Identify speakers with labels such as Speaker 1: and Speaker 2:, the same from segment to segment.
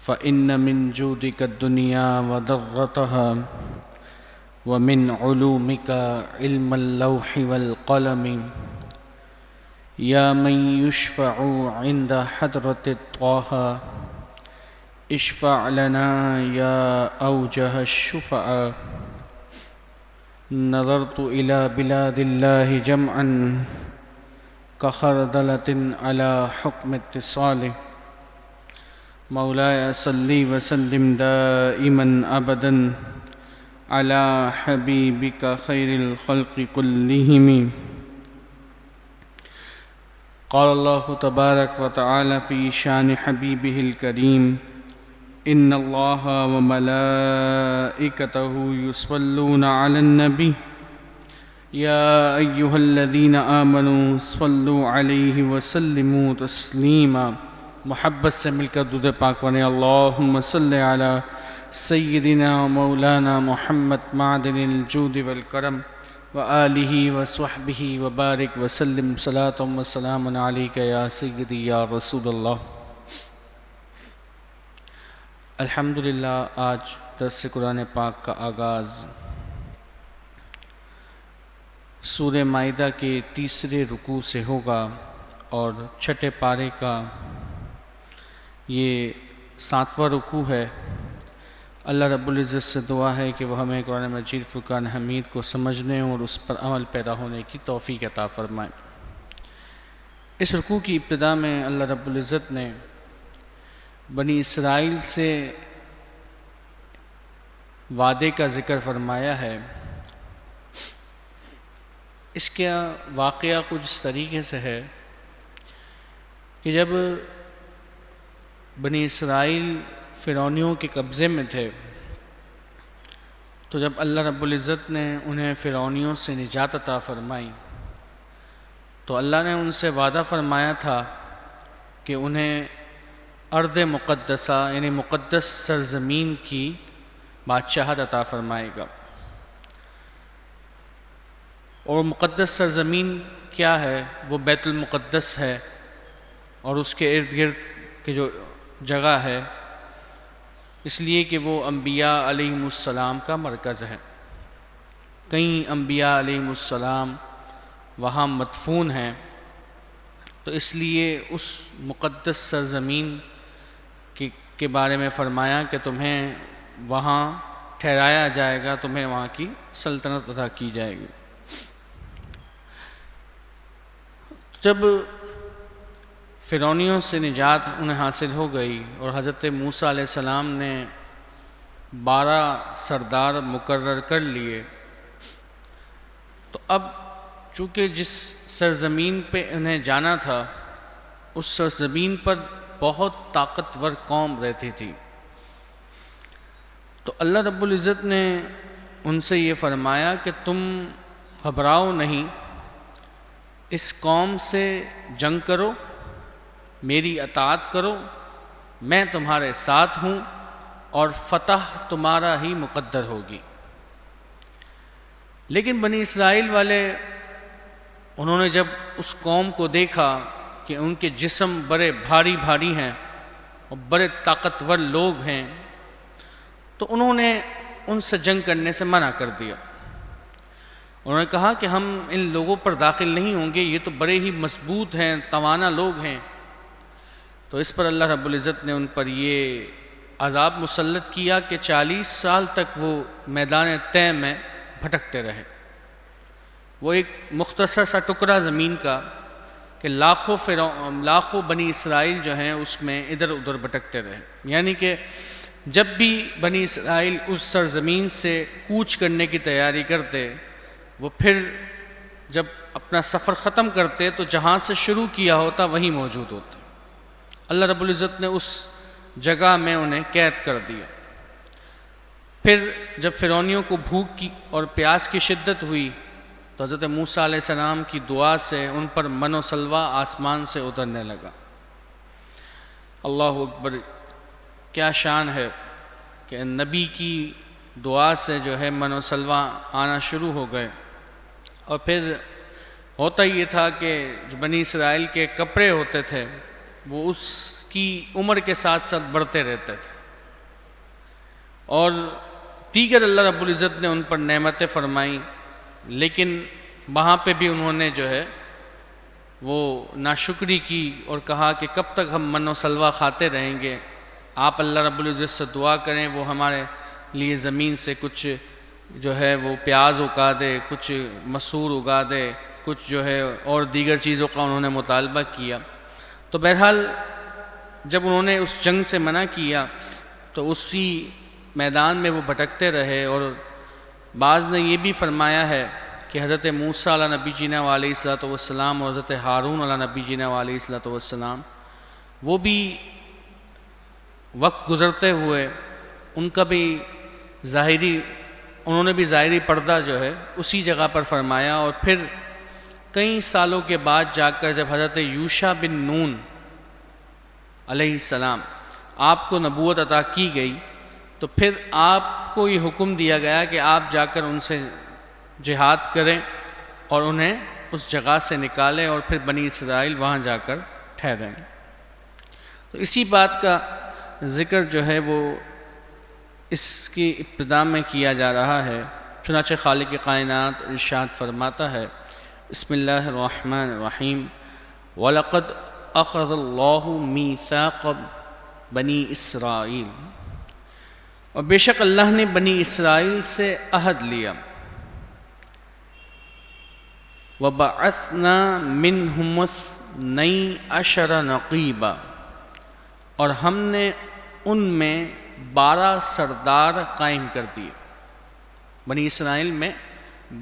Speaker 1: فإن من جودك الدنيا وضرتها ومن علومك علم اللوح والقلم يا من يشفع عند حضرة طه اشفع لنا يا أوجه الشفعاء. نظرت إلى بلاد الله جمعا كخردلة على حكم اتصاله. مولاي صل وسلم دائما أبدا على حبيبك خير الخلق كلهم. قال الله تبارك وتعالى في شان حبيبه الكريم: إن الله وملائكته يصلون على النبي يا أيها الذين آمنوا صلوا عليه وسلموا تسلیما. محبت سے مل کر درود پاک پڑھیں: اللہم صل علی سیدنا مولانا محمد معدن الجود والکرم وآلہ وصحبہ وبارک وسلم صلاۃ وسلام علیک یا سیدی یا رسول اللہ. الحمدللہ آج درس قرآن پاک کا آغاز سورہ مائدہ کے تیسرے رکوع سے ہوگا اور چھٹے پارے کا یہ 7واں رکوع ہے. اللہ رب العزت سے دعا ہے کہ وہ ہمیں قرآن مجید فرقان حمید کو سمجھنے اور اس پر عمل پیدا ہونے کی توفیق عطا فرمائے. اس رکوع کی ابتدا میں اللہ رب العزت نے بنی اسرائیل سے وعدے کا ذکر فرمایا ہے. اس کا واقعہ کچھ اس طریقے سے ہے کہ جب بنی اسرائیل فرعونیوں کے قبضے میں تھے تو جب اللہ رب العزت نے انہیں فرعونیوں سے نجات عطا فرمائی تو اللہ نے ان سے وعدہ فرمایا تھا کہ انہیں ارض مقدسہ یعنی مقدس سرزمین کی بادشاہت عطا فرمائے گا. اور مقدس سرزمین کیا ہے؟ وہ بیت المقدس ہے اور اس کے ارد گرد کی جو جگہ ہے، اس لیے کہ وہ انبیاء علیہم السلام کا مرکز ہے. کئی انبیاء علیہم السلام وہاں مدفون ہیں، تو اس لیے اس مقدس سرزمین کے بارے میں فرمایا کہ تمہیں وہاں ٹھہرایا جائے گا، تمہیں وہاں کی سلطنت عطا کی جائے گی. جب فرعونیوں سے نجات انہیں حاصل ہو گئی اور حضرت موسیٰ علیہ السلام نے 12 سردار مقرر کر لیے، تو اب چونکہ جس سرزمین پہ انہیں جانا تھا اس سرزمین پر بہت طاقتور قوم رہتی تھی، تو اللہ رب العزت نے ان سے یہ فرمایا کہ تم گھبراؤ نہیں، اس قوم سے جنگ کرو، میری اطاعت کرو، میں تمہارے ساتھ ہوں اور فتح تمہارا ہی مقدر ہوگی. لیکن بنی اسرائیل والے انہوں نے جب اس قوم کو دیکھا کہ ان کے جسم بڑے بھاری بھاری ہیں اور بڑے طاقتور لوگ ہیں، تو انہوں نے ان سے جنگ کرنے سے منع کر دیا. انہوں نے کہا کہ ہم ان لوگوں پر داخل نہیں ہوں گے، یہ تو بڑے ہی مضبوط ہیں، توانا لوگ ہیں. تو اس پر اللہ رب العزت نے ان پر یہ عذاب مسلط کیا کہ 40 سال تک وہ میدان طے میں بھٹکتے رہے. وہ ایک مختصر سا ٹکڑا زمین کا کہ لاکھوں بنی اسرائیل جو ہیں اس میں ادھر ادھر بھٹکتے رہے. یعنی کہ جب بھی بنی اسرائیل اس سرزمین سے کوچ کرنے کی تیاری کرتے، وہ پھر جب اپنا سفر ختم کرتے تو جہاں سے شروع کیا ہوتا وہیں موجود ہوتے. اللہ رب العزت نے اس جگہ میں انہیں قید کر دیا. پھر جب فرعونیوں کو بھوک کی اور پیاس کی شدت ہوئی تو حضرت موسیٰ علیہ السلام کی دعا سے ان پر من و سلوہ آسمان سے اترنے لگا. اللہ اکبر! کیا شان ہے کہ نبی کی دعا سے جو ہے من و سلوہ آنا شروع ہو گئے. اور پھر ہوتا یہ تھا کہ جو بنی اسرائیل کے کپڑے ہوتے تھے وہ اس کی عمر کے ساتھ ساتھ بڑھتے رہتے تھے، اور دیگر اللہ رب العزت نے ان پر نعمتیں فرمائیں، لیکن وہاں پہ بھی انہوں نے جو ہے وہ ناشکری کی اور کہا کہ کب تک ہم من و سلوہ کھاتے رہیں گے، آپ اللہ رب العزت سے دعا کریں وہ ہمارے لیے زمین سے کچھ جو ہے وہ پیاز اگا دے، کچھ مسور اگا دے، کچھ جو ہے اور دیگر چیزوں کا انہوں نے مطالبہ کیا۔ تو بہرحال جب انہوں نے اس جنگ سے منع کیا تو اسی میدان میں وہ بھٹکتے رہے، اور بعض نے یہ بھی فرمایا ہے کہ حضرت موسیٰ علیہ نبی جینا علیہ الصلوۃ والسلام اور حضرت ہارون علیہ نبی جینا علیہ الصلوۃ والسلام وہ بھی وقت گزرتے ہوئے ان کا بھی انہوں نے بھی ظاہری پردہ جو ہے اسی جگہ پر فرمایا، اور پھر کئی سالوں کے بعد جا کر جب حضرت یوشع بن نون علیہ السلام آپ کو نبوت عطا کی گئی تو پھر آپ کو یہ حکم دیا گیا کہ آپ جا کر ان سے جہاد کریں اور انہیں اس جگہ سے نکالیں، اور پھر بنی اسرائیل وہاں جا کر ٹھہریں۔ تو اسی بات کا ذکر جو ہے وہ اس کی ابتدا میں کیا جا رہا ہے۔ چنانچہ خالق کائنات ارشاد فرماتا ہے، بسم اللہ الرحمن الرحیم، وَلَقَدْ أَخَذَ اللَّهُ مِيثَاقَ بنی اسرائیل، اور بے شک اللہ نے بنی اسرائیل سے عہد لیا، وَبَعَثْنَا مِنْهُمُ 12 نَقِيبًا، اور ہم نے ان میں 12 سردار قائم کر دیے، بنی اسرائیل میں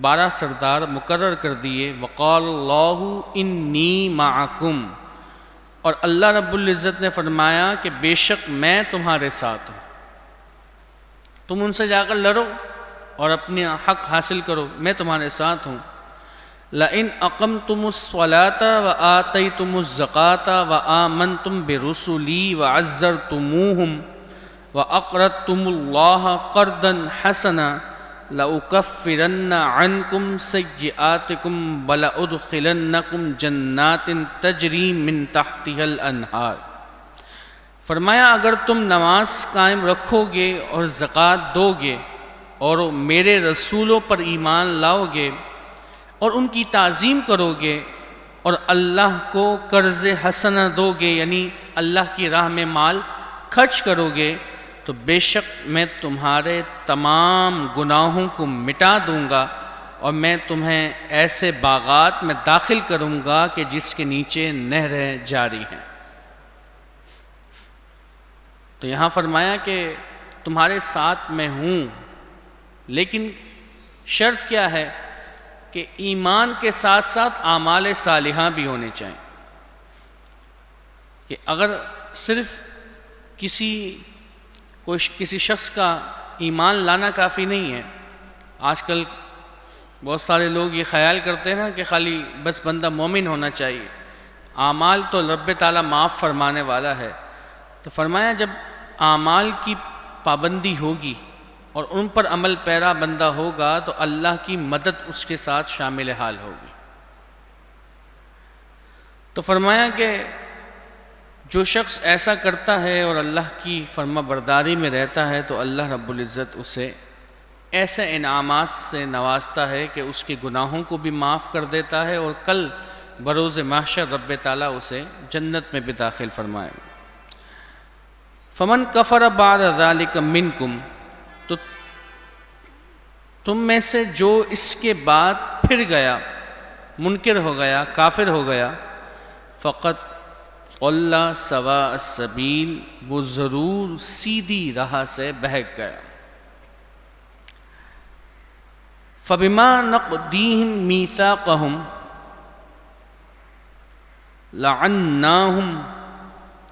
Speaker 1: 12 سردار مقرر کر دیے۔ وقال اللہ انی معکم، اور اللہ رب العزت نے فرمایا کہ بے شک میں تمہارے ساتھ ہوں، تم ان سے جا کر لڑو اور اپنے حق حاصل کرو، میں تمہارے ساتھ ہوں۔ لئن اقمتم الصلاة وآتیتم الزکاة وآمنتم برسلی وعزرتموہم وَأَقْرَضْتُمُ اللَّهَ قَرْضًا حَسَنًا لَأُكَفِّرَنَّ عَنْكُمْ سَيِّئَاتِكُمْ وَلَأُدْخِلَنَّكُمْ جَنَّاتٍ تَجْرِي مِنْ تَحْتِهَا الْأَنْهَارُ، فرمایا اگر تم نماز قائم رکھو گے اور زکوٰۃ دو گے اور میرے رسولوں پر ایمان لاؤ گے اور ان کی تعظیم کرو گے اور اللہ کو قرض حسنہ دو گے، یعنی اللہ کی راہ میں مال خرچ کرو گے، تو بے شک میں تمہارے تمام گناہوں کو مٹا دوں گا، اور میں تمہیں ایسے باغات میں داخل کروں گا کہ جس کے نیچے نہریں جاری ہیں۔ تو یہاں فرمایا کہ تمہارے ساتھ میں ہوں، لیکن شرط کیا ہے کہ ایمان کے ساتھ ساتھ اعمال صالحہ بھی ہونے چاہیے، کہ اگر صرف کسی شخص کا ایمان لانا کافی نہیں ہے۔ آج کل بہت سارے لوگ یہ خیال کرتے ہیں نا کہ خالی بس بندہ مومن ہونا چاہیے، اعمال تو رب تعالیٰ معاف فرمانے والا ہے۔ تو فرمایا جب اعمال کی پابندی ہوگی اور ان پر عمل پیرا بندہ ہوگا تو اللہ کی مدد اس کے ساتھ شامل حال ہوگی۔ تو فرمایا کہ جو شخص ایسا کرتا ہے اور اللہ کی فرما برداری میں رہتا ہے تو اللہ رب العزت اسے ایسے انعامات سے نوازتا ہے کہ اس کے گناہوں کو بھی معاف کر دیتا ہے، اور کل بروز محشر رب تعالیٰ اسے جنت میں بھی داخل فرمائے۔ فمن کفر بعد ذلک منکم، تو تم میں سے جو اس کے بعد پھر گیا، منکر ہو گیا، کافر ہو گیا، فقط اللہ سواء السبیل، وہ ضرور سیدھی راہ سے بہک گیا۔ فبما نقضیہم میثاقہم لعناہم،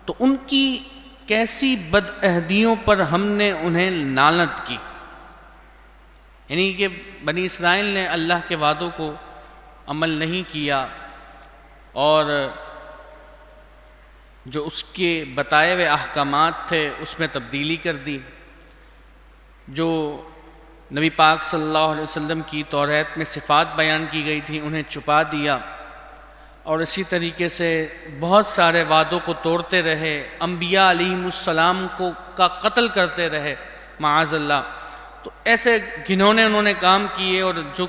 Speaker 1: تو ان کی کیسی بدعہدیوں پر ہم نے انہیں لعنت کی، یعنی کہ بنی اسرائیل نے اللہ کے وعدوں کو عمل نہیں کیا اور جو اس کے بتائے ہوئے احکامات تھے اس میں تبدیلی کر دی، جو نبی پاک صلی اللہ علیہ وسلم کی توریت میں صفات بیان کی گئی تھی انہیں چھپا دیا، اور اسی طریقے سے بہت سارے وعدوں کو توڑتے رہے، انبیاء علیہم السلام کا قتل کرتے رہے معاذ اللہ. تو ایسے گھنونے انہوں نے کام کیے، اور جو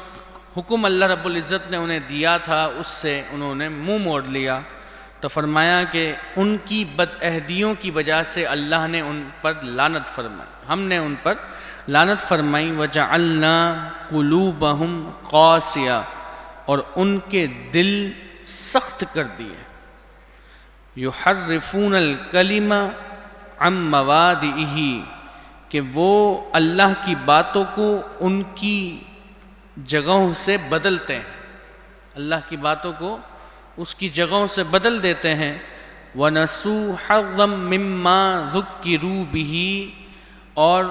Speaker 1: حکم اللہ رب العزت نے انہیں دیا تھا اس سے انہوں نے منہ موڑ لیا. تو فرمایا کہ ان کی بدعہدیوں کی وجہ سے اللہ نے ان پر لعنت فرمائی، ہم نے ان پر لعنت فرمائی. وَجَعَلْنَا قُلُوبَهُمْ قَاسِيَةً، اور ان کے دل سخت کر دیے. يُحَرِّفُونَ الْكَلِمَ عَن مَّوَاضِعِهِ، کہ وہ اللہ کی باتوں کو ان کی جگہوں سے بدلتے ہیں، اللہ کی باتوں کو اس کی جگہوں سے بدل دیتے ہیں. وَنَسُوا حَظًّا مِّمَّا ذُكِّرُوا بِهِ، اور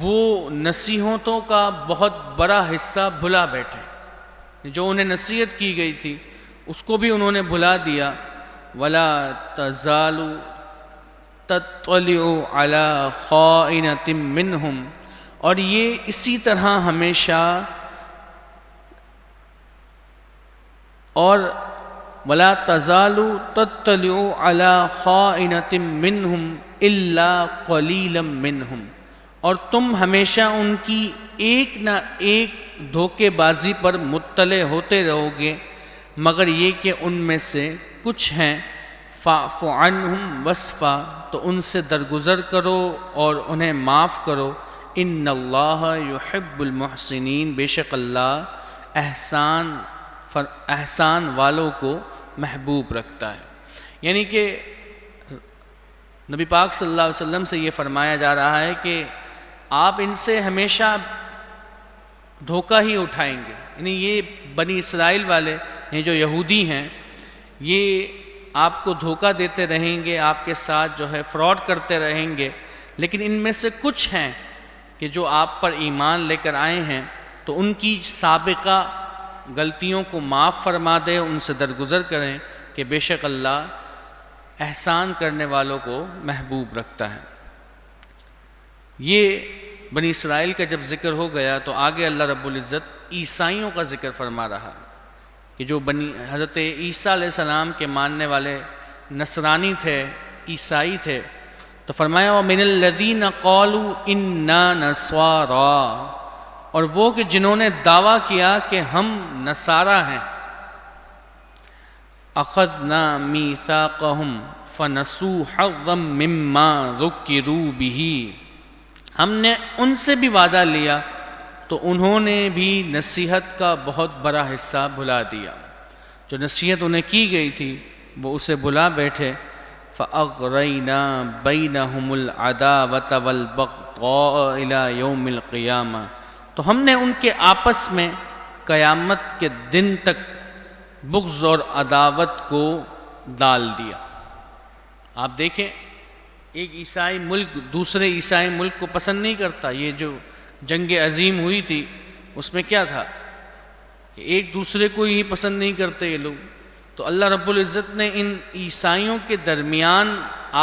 Speaker 1: وہ نصیحتوں کا بہت بڑا حصہ بھلا بیٹھے، جو انہیں نصیحت کی گئی تھی اس کو بھی انہوں نے بھلا دیا. وَلَا تَزَالُ تَطَّلِعُ عَلَى خَائِنَةٍ مِّنْهُمْ، اور یہ اسی طرح ہمیشہ، اور وَلَا تَزَالُ تَطَّلِعُ عَلَى خَائِنَةٍ مِّنْهُمْ إِلَّا قَلِيلًا مِّنْهُمْ، اور تم ہمیشہ ان کی ایک نہ ایک دھوکے بازی پر مطلع ہوتے رہو گے، مگر یہ کہ ان میں سے کچھ ہیں. فَاعْفُ عَنْهُمْ وَاصْفَحْ، تو ان سے درگزر کرو اور انہیں معاف کرو. إِنَّ اللَّهَ يُحِبُّ الْمُحْسِنِينَ، بے شک اللہ احسان والوں کو محبوب رکھتا ہے. یعنی کہ نبی پاک صلی اللہ علیہ وسلم سے یہ فرمایا جا رہا ہے کہ آپ ان سے ہمیشہ دھوکہ ہی اٹھائیں گے. یعنی یہ بنی اسرائیل والے، یہ جو یہودی ہیں، یہ آپ کو دھوکہ دیتے رہیں گے، آپ کے ساتھ جو ہے فراڈ کرتے رہیں گے. لیکن ان میں سے کچھ ہیں کہ جو آپ پر ایمان لے کر آئے ہیں، تو ان کی سابقہ غلطیوں کو معاف فرما دے، ان سے درگزر کریں کہ بے شک اللہ احسان کرنے والوں کو محبوب رکھتا ہے. یہ بنی اسرائیل کا جب ذکر ہو گیا تو آگے اللہ رب العزت عیسائیوں کا ذکر فرما رہا کہ جو حضرت عیسیٰ علیہ السلام کے ماننے والے نصرانی تھے، عیسائی تھے. تو فرمایا وَمِنَ الَّذِينَ قَالُوا إِنَّا نَصَارَىٰ، اور وہ کہ جنہوں نے دعویٰ کیا کہ ہم نصارہ ہیں. أَخَذْنَا مِيثَاقَهُمْ فَنَسُوا حَظًّا مِّمَّا ذُكِّرُوا بِهِ، ہم نے ان سے بھی وعدہ لیا تو انہوں نے بھی نصیحت کا بہت بڑا حصہ بھلا دیا. جو نصیحت انہیں کی گئی تھی وہ اسے بھلا بیٹھے. فَأَغْرَيْنَا بَيْنَهُمُ الْعَدَاوَةَ وَالْبَغْضَاءَ إِلَى يَوْمِ الْقِيَامَةِ، تو ہم نے ان کے آپس میں قیامت کے دن تک بغض اور عداوت کو ڈال دیا. آپ دیکھیں، ایک عیسائی ملک دوسرے عیسائی ملک کو پسند نہیں کرتا. یہ جو جنگ عظیم ہوئی تھی اس میں کیا تھا کہ ایک دوسرے کو ہی پسند نہیں کرتے یہ لوگ. تو اللہ رب العزت نے ان عیسائیوں کے درمیان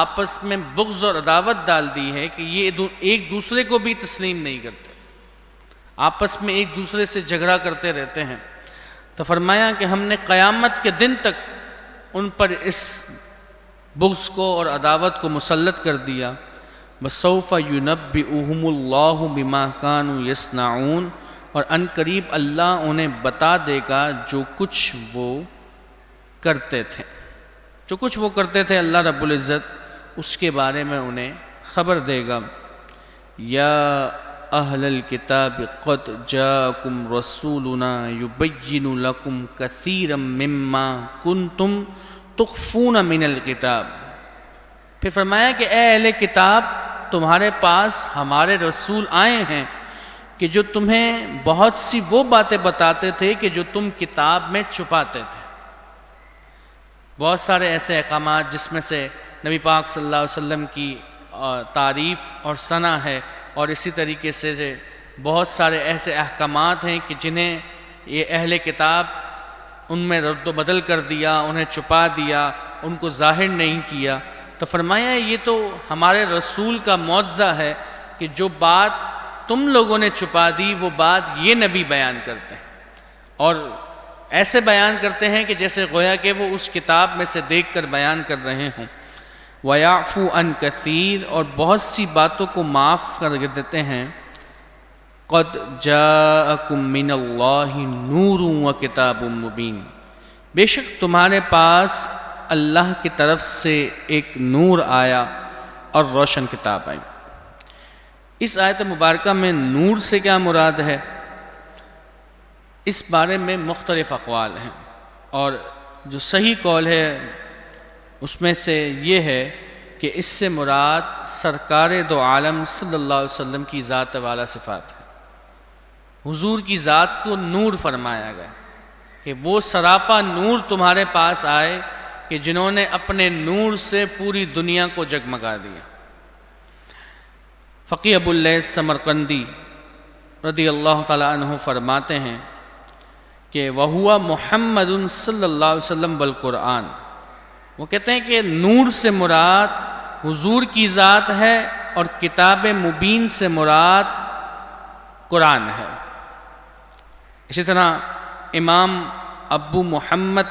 Speaker 1: آپس میں بغض اور عداوت ڈال دی ہے کہ یہ ایک دوسرے کو بھی تسلیم نہیں کرتے، آپس میں ایک دوسرے سے جھگڑا کرتے رہتے ہیں. تو فرمایا کہ ہم نے قیامت کے دن تک ان پر اس بغض کو اور عداوت کو مسلط کر دیا. وَسَوْفَ يُنَبِّئُهُمُ اللَّهُ بِمَا كَانُوا يَصْنَعُونَ، اور ان قریب اللہ انہیں بتا دے گا جو کچھ وہ کرتے تھے. جو کچھ وہ کرتے تھے اللہ رب العزت اس کے بارے میں انہیں خبر دے گا. یا اہل الکتاب قد جاءکم رسولنا یبین لکم کثیرا مما کنتم تخفون من الکتاب. پھر فرمایا کہ اے اہل کتاب، تمہارے پاس ہمارے رسول آئے ہیں کہ جو تمہیں بہت سی وہ باتیں بتاتے تھے کہ جو تم کتاب میں چھپاتے تھے. بہت سارے ایسے احکامات جس میں سے نبی پاک صلی اللہ علیہ وسلم کی تعریف اور ثنا ہے، اور اسی طریقے سے بہت سارے ایسے احکامات ہیں کہ جنہیں یہ اہل کتاب ان میں رد و بدل کر دیا، انہیں چھپا دیا، ان کو ظاہر نہیں کیا. تو فرمایا یہ تو ہمارے رسول کا معجزہ ہے کہ جو بات تم لوگوں نے چھپا دی وہ بات یہ نبی بیان کرتے ہیں. اور ایسے بیان کرتے ہیں کہ جیسے گویا کہ وہ اس کتاب میں سے دیکھ کر بیان کر رہے ہوں۔ وَيَعْفُو عَنْ كَثِيرٍ، اور بہت سی باتوں کو معاف کر دیتے ہیں۔ قَدْ جَاءَكُم مِّنَ اللَّهِ نُورٌ وَكِتَابٌ مُّبِينٌ، بے شک تمہارے پاس اللہ کی طرف سے ایک نور آیا اور روشن کتاب آئی۔ اس آیت مبارکہ میں نور سے کیا مراد ہے، اس بارے میں مختلف اقوال ہیں، اور جو صحیح قول ہے اس میں سے یہ ہے کہ اس سے مراد سرکار دو عالم صلی اللہ علیہ وسلم کی ذات والا صفات ہے۔ حضور کی ذات کو نور فرمایا گیا کہ وہ سراپا نور تمہارے پاس آئے کہ جنہوں نے اپنے نور سے پوری دنیا کو جگمگا دیا۔ فقی ابو اللیث سمرقندی رضی اللہ تعالیٰ عنہ فرماتے ہیں کہ وَهُوَ مُحَمَّدٌ صلی اللہ علیہ وسلم بالقرآن، وہ کہتے ہیں کہ نور سے مراد حضور کی ذات ہے اور کتاب مبین سے مراد قرآن ہے۔ اسی طرح امام ابو محمد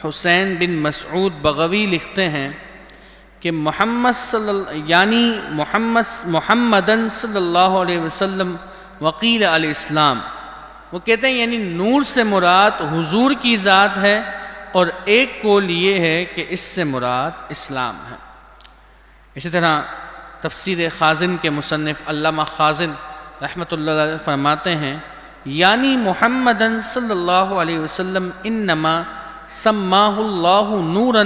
Speaker 1: حسین بن مسعود بغوی لکھتے ہیں کہ محمدن صلی اللہ علیہ وسلم وقیل الاسلام، وہ کہتے ہیں یعنی نور سے مراد حضور کی ذات ہے اور ایک قول یہ ہے کہ اس سے مراد اسلام ہے۔ اسی طرح تفسیر خازن کے مصنف علامہ خازن رحمۃ اللہ علیہ فرماتے ہیں یعنی محمدن صلی اللہ علیہ وسلم انما سماہ اللہ نورا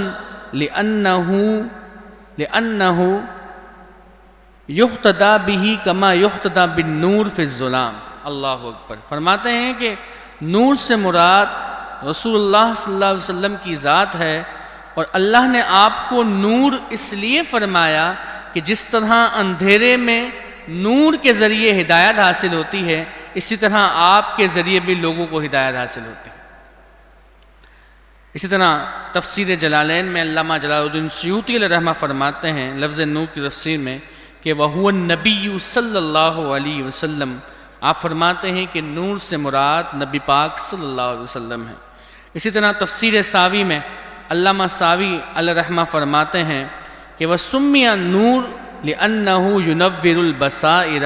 Speaker 1: لأنہ یحتدی بہ کما یحتدی بالنور فی الظلام۔ اللہ اکبر۔ فرماتے ہیں کہ نور سے مراد رسول اللہ صلی اللہ علیہ وسلم کی ذات ہے، اور اللہ نے آپ کو نور اس لیے فرمایا کہ جس طرح اندھیرے میں نور کے ذریعے ہدایت حاصل ہوتی ہے، اسی طرح آپ کے ذریعے بھی لوگوں کو ہدایت حاصل ہوتی ہے۔ اسی طرح تفسیر جلالین میں علامہ جلال الدین سیوطی علیہ رحمہ فرماتے ہیں لفظ نور کی تفسیر میں کہ وَهُوَ النَّبِيُّ صلی اللہ علیہ وسلم، آپ فرماتے ہیں کہ نور سے مراد نبی پاک صلی اللہ علیہ وسلم ہے۔ اسی طرح تفسیر ساوی میں علامہ ساوی علیہ رحمہ فرماتے ہیں کہ وَسُمِّيَ النور لِأَنَّهُ يُنَوِّرُ الْبَصَائِرَ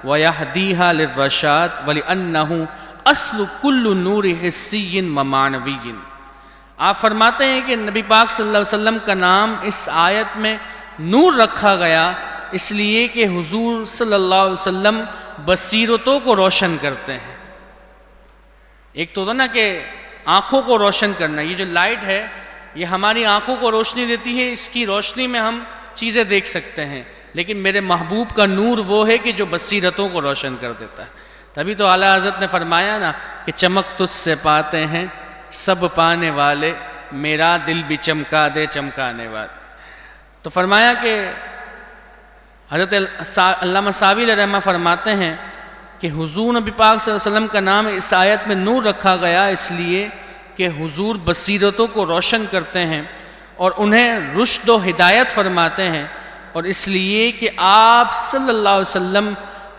Speaker 1: وَيَهْدِيهَا لِلرَّشَادِ وَلِأَنَّهُ أَصْلُ كُلُّ نُورِ حِسِّيٍّ وَمَعْنَوِيٍّ۔ آپ فرماتے ہیں کہ نبی پاک صلی اللہ علیہ وسلم کا نام اس آیت میں نور رکھا گیا اس لیے کہ حضور صلی اللہ علیہ وسلم بصیرتوں کو روشن کرتے ہیں۔ ایک تو نا کہ آنکھوں کو روشن کرنا، یہ جو لائٹ ہے یہ ہماری آنکھوں کو روشنی دیتی ہے، اس کی روشنی میں ہم چیزیں دیکھ سکتے ہیں، لیکن میرے محبوب کا نور وہ ہے کہ جو بصیرتوں کو روشن کر دیتا ہے۔ تبھی تو اعلیٰ حضرت نے فرمایا نا کہ چمک تجھ سے پاتے ہیں سب پانے والے، میرا دل بھی چمکا دے چمکانے والے۔ تو فرمایا کہ حضرت علامہ ساوی علیہ رحمہ فرماتے ہیں کہ حضور نبی پاک صلی اللہ علیہ وسلم کا نام اس آیت میں نور رکھا گیا اس لیے کہ حضور بصیرتوں کو روشن کرتے ہیں اور انہیں رشد و ہدایت فرماتے ہیں، اور اس لیے کہ آپ صلی اللہ علیہ وسلم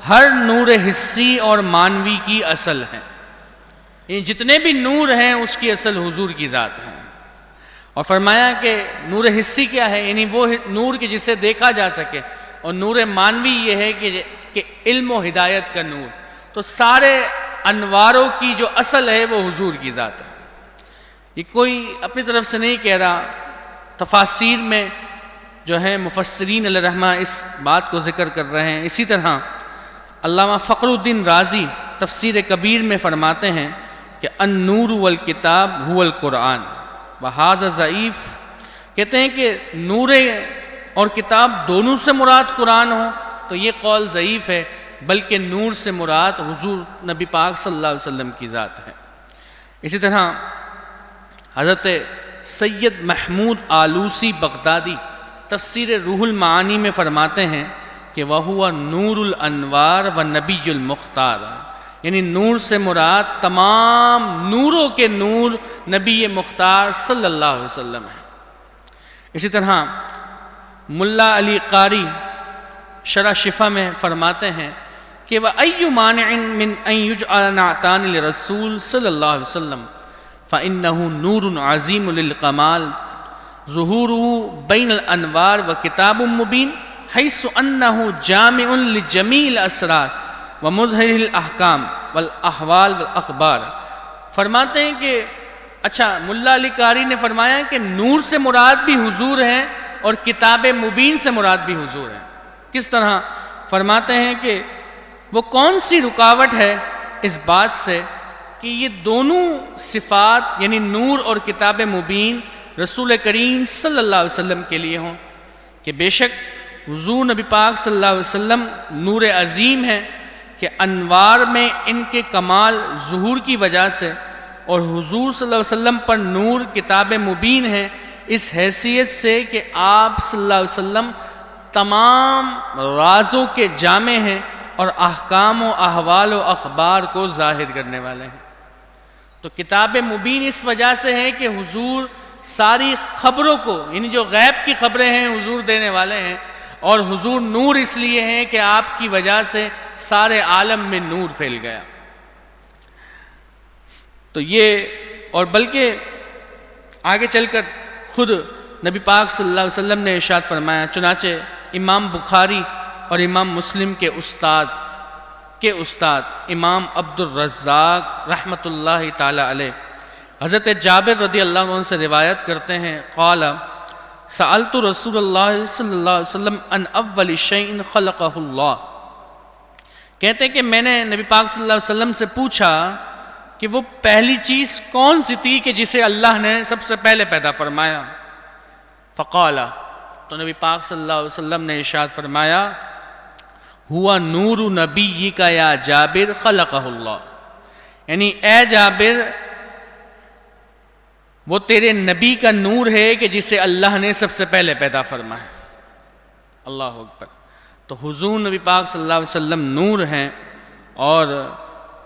Speaker 1: ہر نور حسی اور مانوی کی اصل ہیں، یعنی جتنے بھی نور ہیں اس کی اصل حضور کی ذات ہے۔ اور فرمایا کہ نور حسی کیا ہے، یعنی وہ نور کہ جسے دیکھا جا سکے، اور نور مانوی یہ ہے کہ علم و ہدایت کا نور۔ تو سارے انواروں کی جو اصل ہے وہ حضور کی ذات ہے۔ یہ کوئی اپنی طرف سے نہیں کہہ رہا، تفاسیر میں جو ہے مفسرین علیہ رحمہ اس بات کو ذکر کر رہے ہیں۔ اسی طرح علامہ فخر الدین رازی تفسیر کبیر میں فرماتے ہیں کہ النور والکتاب هو القرآن وہذا ضعیف، کہتے ہیں کہ نور اور کتاب دونوں سے مراد قرآن ہو تو یہ قول ضعیف ہے، بلکہ نور سے مراد حضور نبی پاک صلی اللہ علیہ وسلم کی ذات ہے۔ اسی طرح حضرت سید محمود آلوسی بغدادی تفسیر روح المعانی میں فرماتے ہیں کہ وَهُوَ نور الانوار والنبی المختار، یعنی نور سے مراد تمام نوروں کے نور نبی مختار صلی اللہ علیہ وسلم ہے۔ اسی طرح ملا علی قاری شرح شفا میں فرماتے ہیں کہ وَأَيُّ مَانِعٍ مِّنْ أَن يُجْعَلَ نَعْتَانِ لِرَسُولِ صلی اللہ علیہ وسلم، فإنه نور عظیم للکمال ظہورہ بین الانوار وکتاب مبین حیث انہ جامع لجمیع الاسرار ومظہر الاحکام والاحوال والاخبار۔ فرماتے ہیں کہ اچھا ملا علی قاری نے فرمایا کہ نور سے مراد بھی حضور ہیں اور کتاب مبین سے مراد بھی حضور ہیں۔ کس طرح؟ فرماتے ہیں کہ وہ کون سی رکاوٹ ہے اس بات سے کہ یہ دونوں صفات یعنی نور اور کتاب مبین رسول کریم صلی اللہ علیہ وسلم کے لیے ہوں، کہ بے شک حضور نبی پاک صلی اللہ علیہ وسلم نور عظیم ہے کہ انوار میں ان کے کمال ظہور کی وجہ سے، اور حضور صلی اللہ علیہ وسلم پر نور کتاب مبین ہے اس حیثیت سے کہ آپ صلی اللہ علیہ وسلم تمام رازوں کے جامع ہیں اور احکام و احوال و اخبار کو ظاہر کرنے والے ہیں۔ تو کتاب مبین اس وجہ سے ہے کہ حضور ساری خبروں کو یعنی جو غیب کی خبریں ہیں حضور دینے والے ہیں، اور حضور نور اس لیے ہیں کہ آپ کی وجہ سے سارے عالم میں نور پھیل گیا۔ تو یہ اور بلکہ آگے چل کر خود نبی پاک صلی اللہ علیہ وسلم نے ارشاد فرمایا، چنانچہ امام بخاری اور امام مسلم کے استاد امام عبد الرزاق رحمۃ اللہ تعالی علیہ حضرت جابر رضی اللہ عنہ سے روایت کرتے ہیں، قال سألت رسول اللہ صلی اللہ علیہ وسلم عن اول شیء خلقہ اللہ، کہتے ہیں کہ میں نے نبی پاک صلی اللہ علیہ وسلم سے پوچھا کہ وہ پہلی چیز کون سی تھی کہ جسے اللہ نے سب سے پہلے پیدا فرمایا؟ فقال، تو نبی پاک صلی اللہ علیہ وسلم نے ارشاد فرمایا، ہوا نور نبیک یا جابر خلقہ اللہ، یعنی اے جابر وہ تیرے نبی کا نور ہے کہ جسے اللہ نے سب سے پہلے پیدا فرمایا۔ اللہ اکبر۔ تو حضور نبی پاک صلی اللہ علیہ وسلم نور ہیں، اور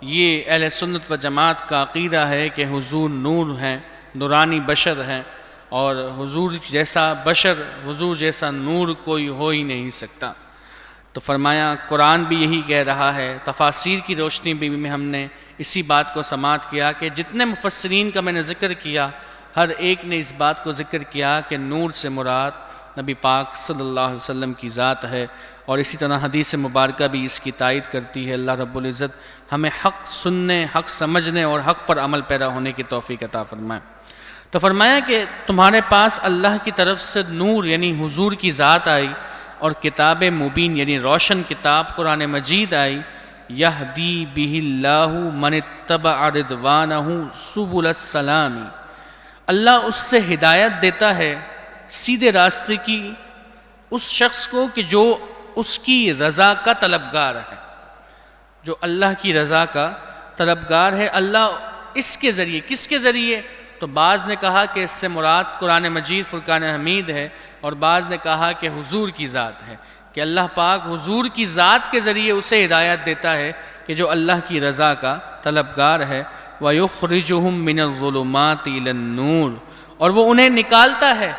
Speaker 1: یہ اہل سنت و جماعت کا عقیدہ ہے کہ حضور نور ہیں، نورانی بشر ہیں، اور حضور جیسا بشر، حضور جیسا نور کوئی ہو ہی نہیں سکتا۔ تو فرمایا قرآن بھی یہی کہہ رہا ہے، تفاسیر کی روشنی میں ہم نے اسی بات کو سماعت کیا کہ جتنے مفسرین کا میں نے ذکر کیا ہر ایک نے اس بات کو ذکر کیا کہ نور سے مراد نبی پاک صلی اللہ علیہ وسلم کی ذات ہے، اور اسی طرح حدیث مبارکہ بھی اس کی تائید کرتی ہے۔ اللہ رب العزت ہمیں حق سننے، حق سمجھنے اور حق پر عمل پیرا ہونے کی توفیق عطا فرمائے۔ تو فرمایا کہ تمہارے پاس اللہ کی طرف سے نور یعنی حضور کی ذات آئی، اور کتاب مبین یعنی روشن کتاب قرآن مجید آئی، یہدی بہ اللہ من اتبع رضوانہ سبل السلام، اللہ اس سے ہدایت دیتا ہے سیدھے راستے کی اس شخص کو کہ جو اس کی رضا کا طلبگار ہے، جو اللہ کی رضا کا طلبگار ہے۔ اللہ اس کے ذریعے، کس کے ذریعے؟ تو بعض نے کہا کہ اس سے مراد قرآن مجید فرقان حمید ہے، اور بعض نے کہا کہ حضور کی ذات ہے، کہ اللہ پاک حضور کی ذات کے ذریعے اسے ہدایت دیتا ہے کہ جو اللہ کی رضا کا طلبگار ہے۔ وَيُخْرِجُهُم مِّنَ الظُّلُمَاتِ إِلَى النُّورِ، اور وہ انہیں نکالتا ہے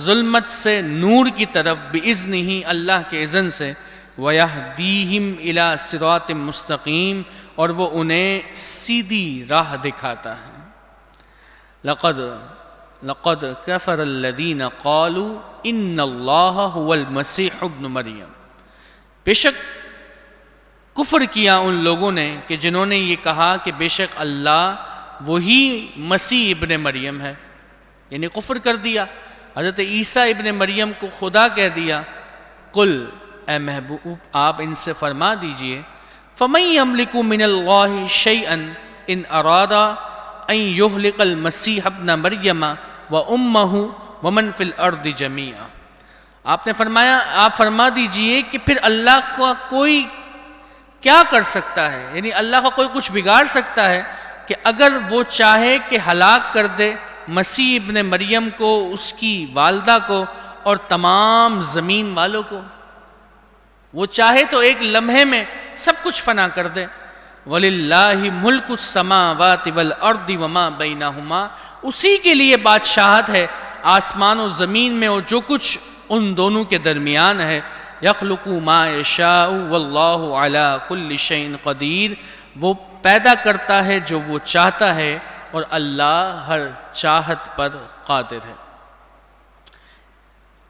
Speaker 1: ظلمت سے نور کی طرف بِإِذْنِهِ، اللہ کے اذن سے۔ وَيَهْدِيهِمْ إِلَى صِرَاطٍ مُّسْتَقِيمٍ، اور وہ انہیں سیدھی راہ دکھاتا ہے۔ لقد كفر الذين قالوا ان اللہ هو المسیح ابن مریم، بے شک کفر کیا ان لوگوں نے کہ جنہوں نے یہ کہا کہ بے شک اللہ وہی مسیح ابن مریم ہے، یعنی کفر کر دیا، حضرت عیسیٰ ابن مریم کو خدا کہہ دیا۔ قل، اے محبوب آپ ان سے فرما دیجئے، فَمَن يَمْلِكُ مِنَ اللَّهِ شَيْئًا إِنْ أَرَادَ أَن يُهْلِكَ الْمَسِيحَ ابْنَ مَرْيَمَ وَأُمَّهُ وَمَنْ فِي الْأَرْضِ جَمِيعًا، آپ نے فرمایا آپ فرما دیجئے کہ پھر اللہ کا کوئی کیا کر سکتا ہے، یعنی اللہ کا کوئی کچھ بگاڑ سکتا ہے کہ اگر وہ چاہے کہ ہلاک کر دے مسیح ابن مریم کو، اس کی والدہ کو اور تمام زمین والوں کو، وہ چاہے تو ایک لمحے میں سب کچھ فنا کر دے۔ وَلِلَّهِ مُلْكُ السَّمَاوَاتِ وَالْأَرْضِ وَمَا بَيْنَهُمَا، اسی کے لیے بادشاہت ہے آسمان و زمین میں اور جو کچھ ان دونوں کے درمیان ہے۔ يَخْلُقُ مَا يَشَاءُ وَاللَّهُ عَلَى كُلِّ شَيْءٍ قَدِيرٌ، وہ پیدا کرتا ہے جو وہ چاہتا ہے اور اللہ ہر چاہت پر قادر ہے۔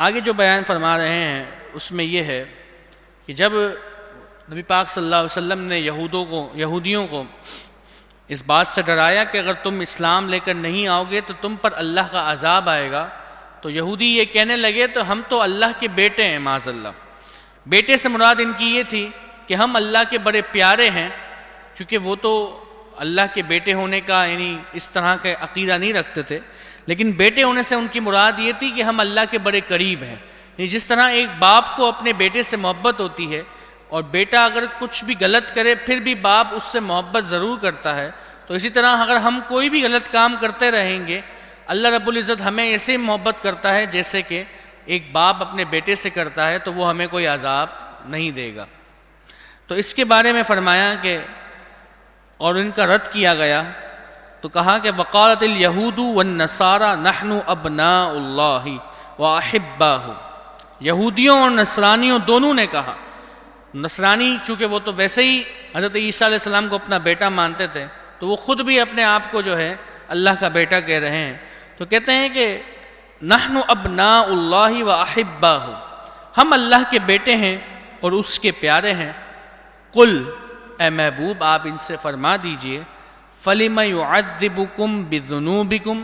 Speaker 1: آگے جو بیان فرما رہے ہیں اس میں یہ ہے کہ جب نبی پاک صلی اللہ علیہ وسلم نے یہودیوں کو اس بات سے ڈرایا کہ اگر تم اسلام لے کر نہیں آؤ گے تو تم پر اللہ کا عذاب آئے گا، تو یہودی یہ کہنے لگے تو ہم تو اللہ کے بیٹے ہیں، معاذ اللہ۔ بیٹے سے مراد ان کی یہ تھی کہ ہم اللہ کے بڑے پیارے ہیں، کیونکہ وہ تو اللہ کے بیٹے ہونے کا یعنی اس طرح کا عقیدہ نہیں رکھتے تھے، لیکن بیٹے ہونے سے ان کی مراد یہ تھی کہ ہم اللہ کے بڑے قریب ہیں۔ یعنی جس طرح ایک باپ کو اپنے بیٹے سے محبت ہوتی ہے اور بیٹا اگر کچھ بھی غلط کرے پھر بھی باپ اس سے محبت ضرور کرتا ہے، تو اسی طرح اگر ہم کوئی بھی غلط کام کرتے رہیں گے اللہ رب العزت ہمیں ایسے محبت کرتا ہے جیسے کہ ایک باپ اپنے بیٹے سے کرتا ہے، تو وہ ہمیں کوئی عذاب نہیں دے گا۔ تو اس کے بارے میں فرمایا کہ اور ان کا رد کیا گیا تو کہا کہ وقالت الیہود والنصارى نحن ابناء اللہ واحباہ، یہودیوں اور نصرانیوں دونوں نے کہا۔ نصرانی چونکہ وہ تو ویسے ہی حضرت عیسیٰ علیہ السلام کو اپنا بیٹا مانتے تھے، تو وہ خود بھی اپنے آپ کو جو ہے اللہ کا بیٹا کہہ رہے ہیں، تو کہتے ہیں کہ نحن ابناء اللہ واحباہ، ہم اللہ کے بیٹے ہیں اور اس کے پیارے ہیں۔ قل، اے محبوب آپ ان سے فرما دیجئے، فَلِمَ يُعَذِّبُكُمْ بِذُنُوبِكُمْ،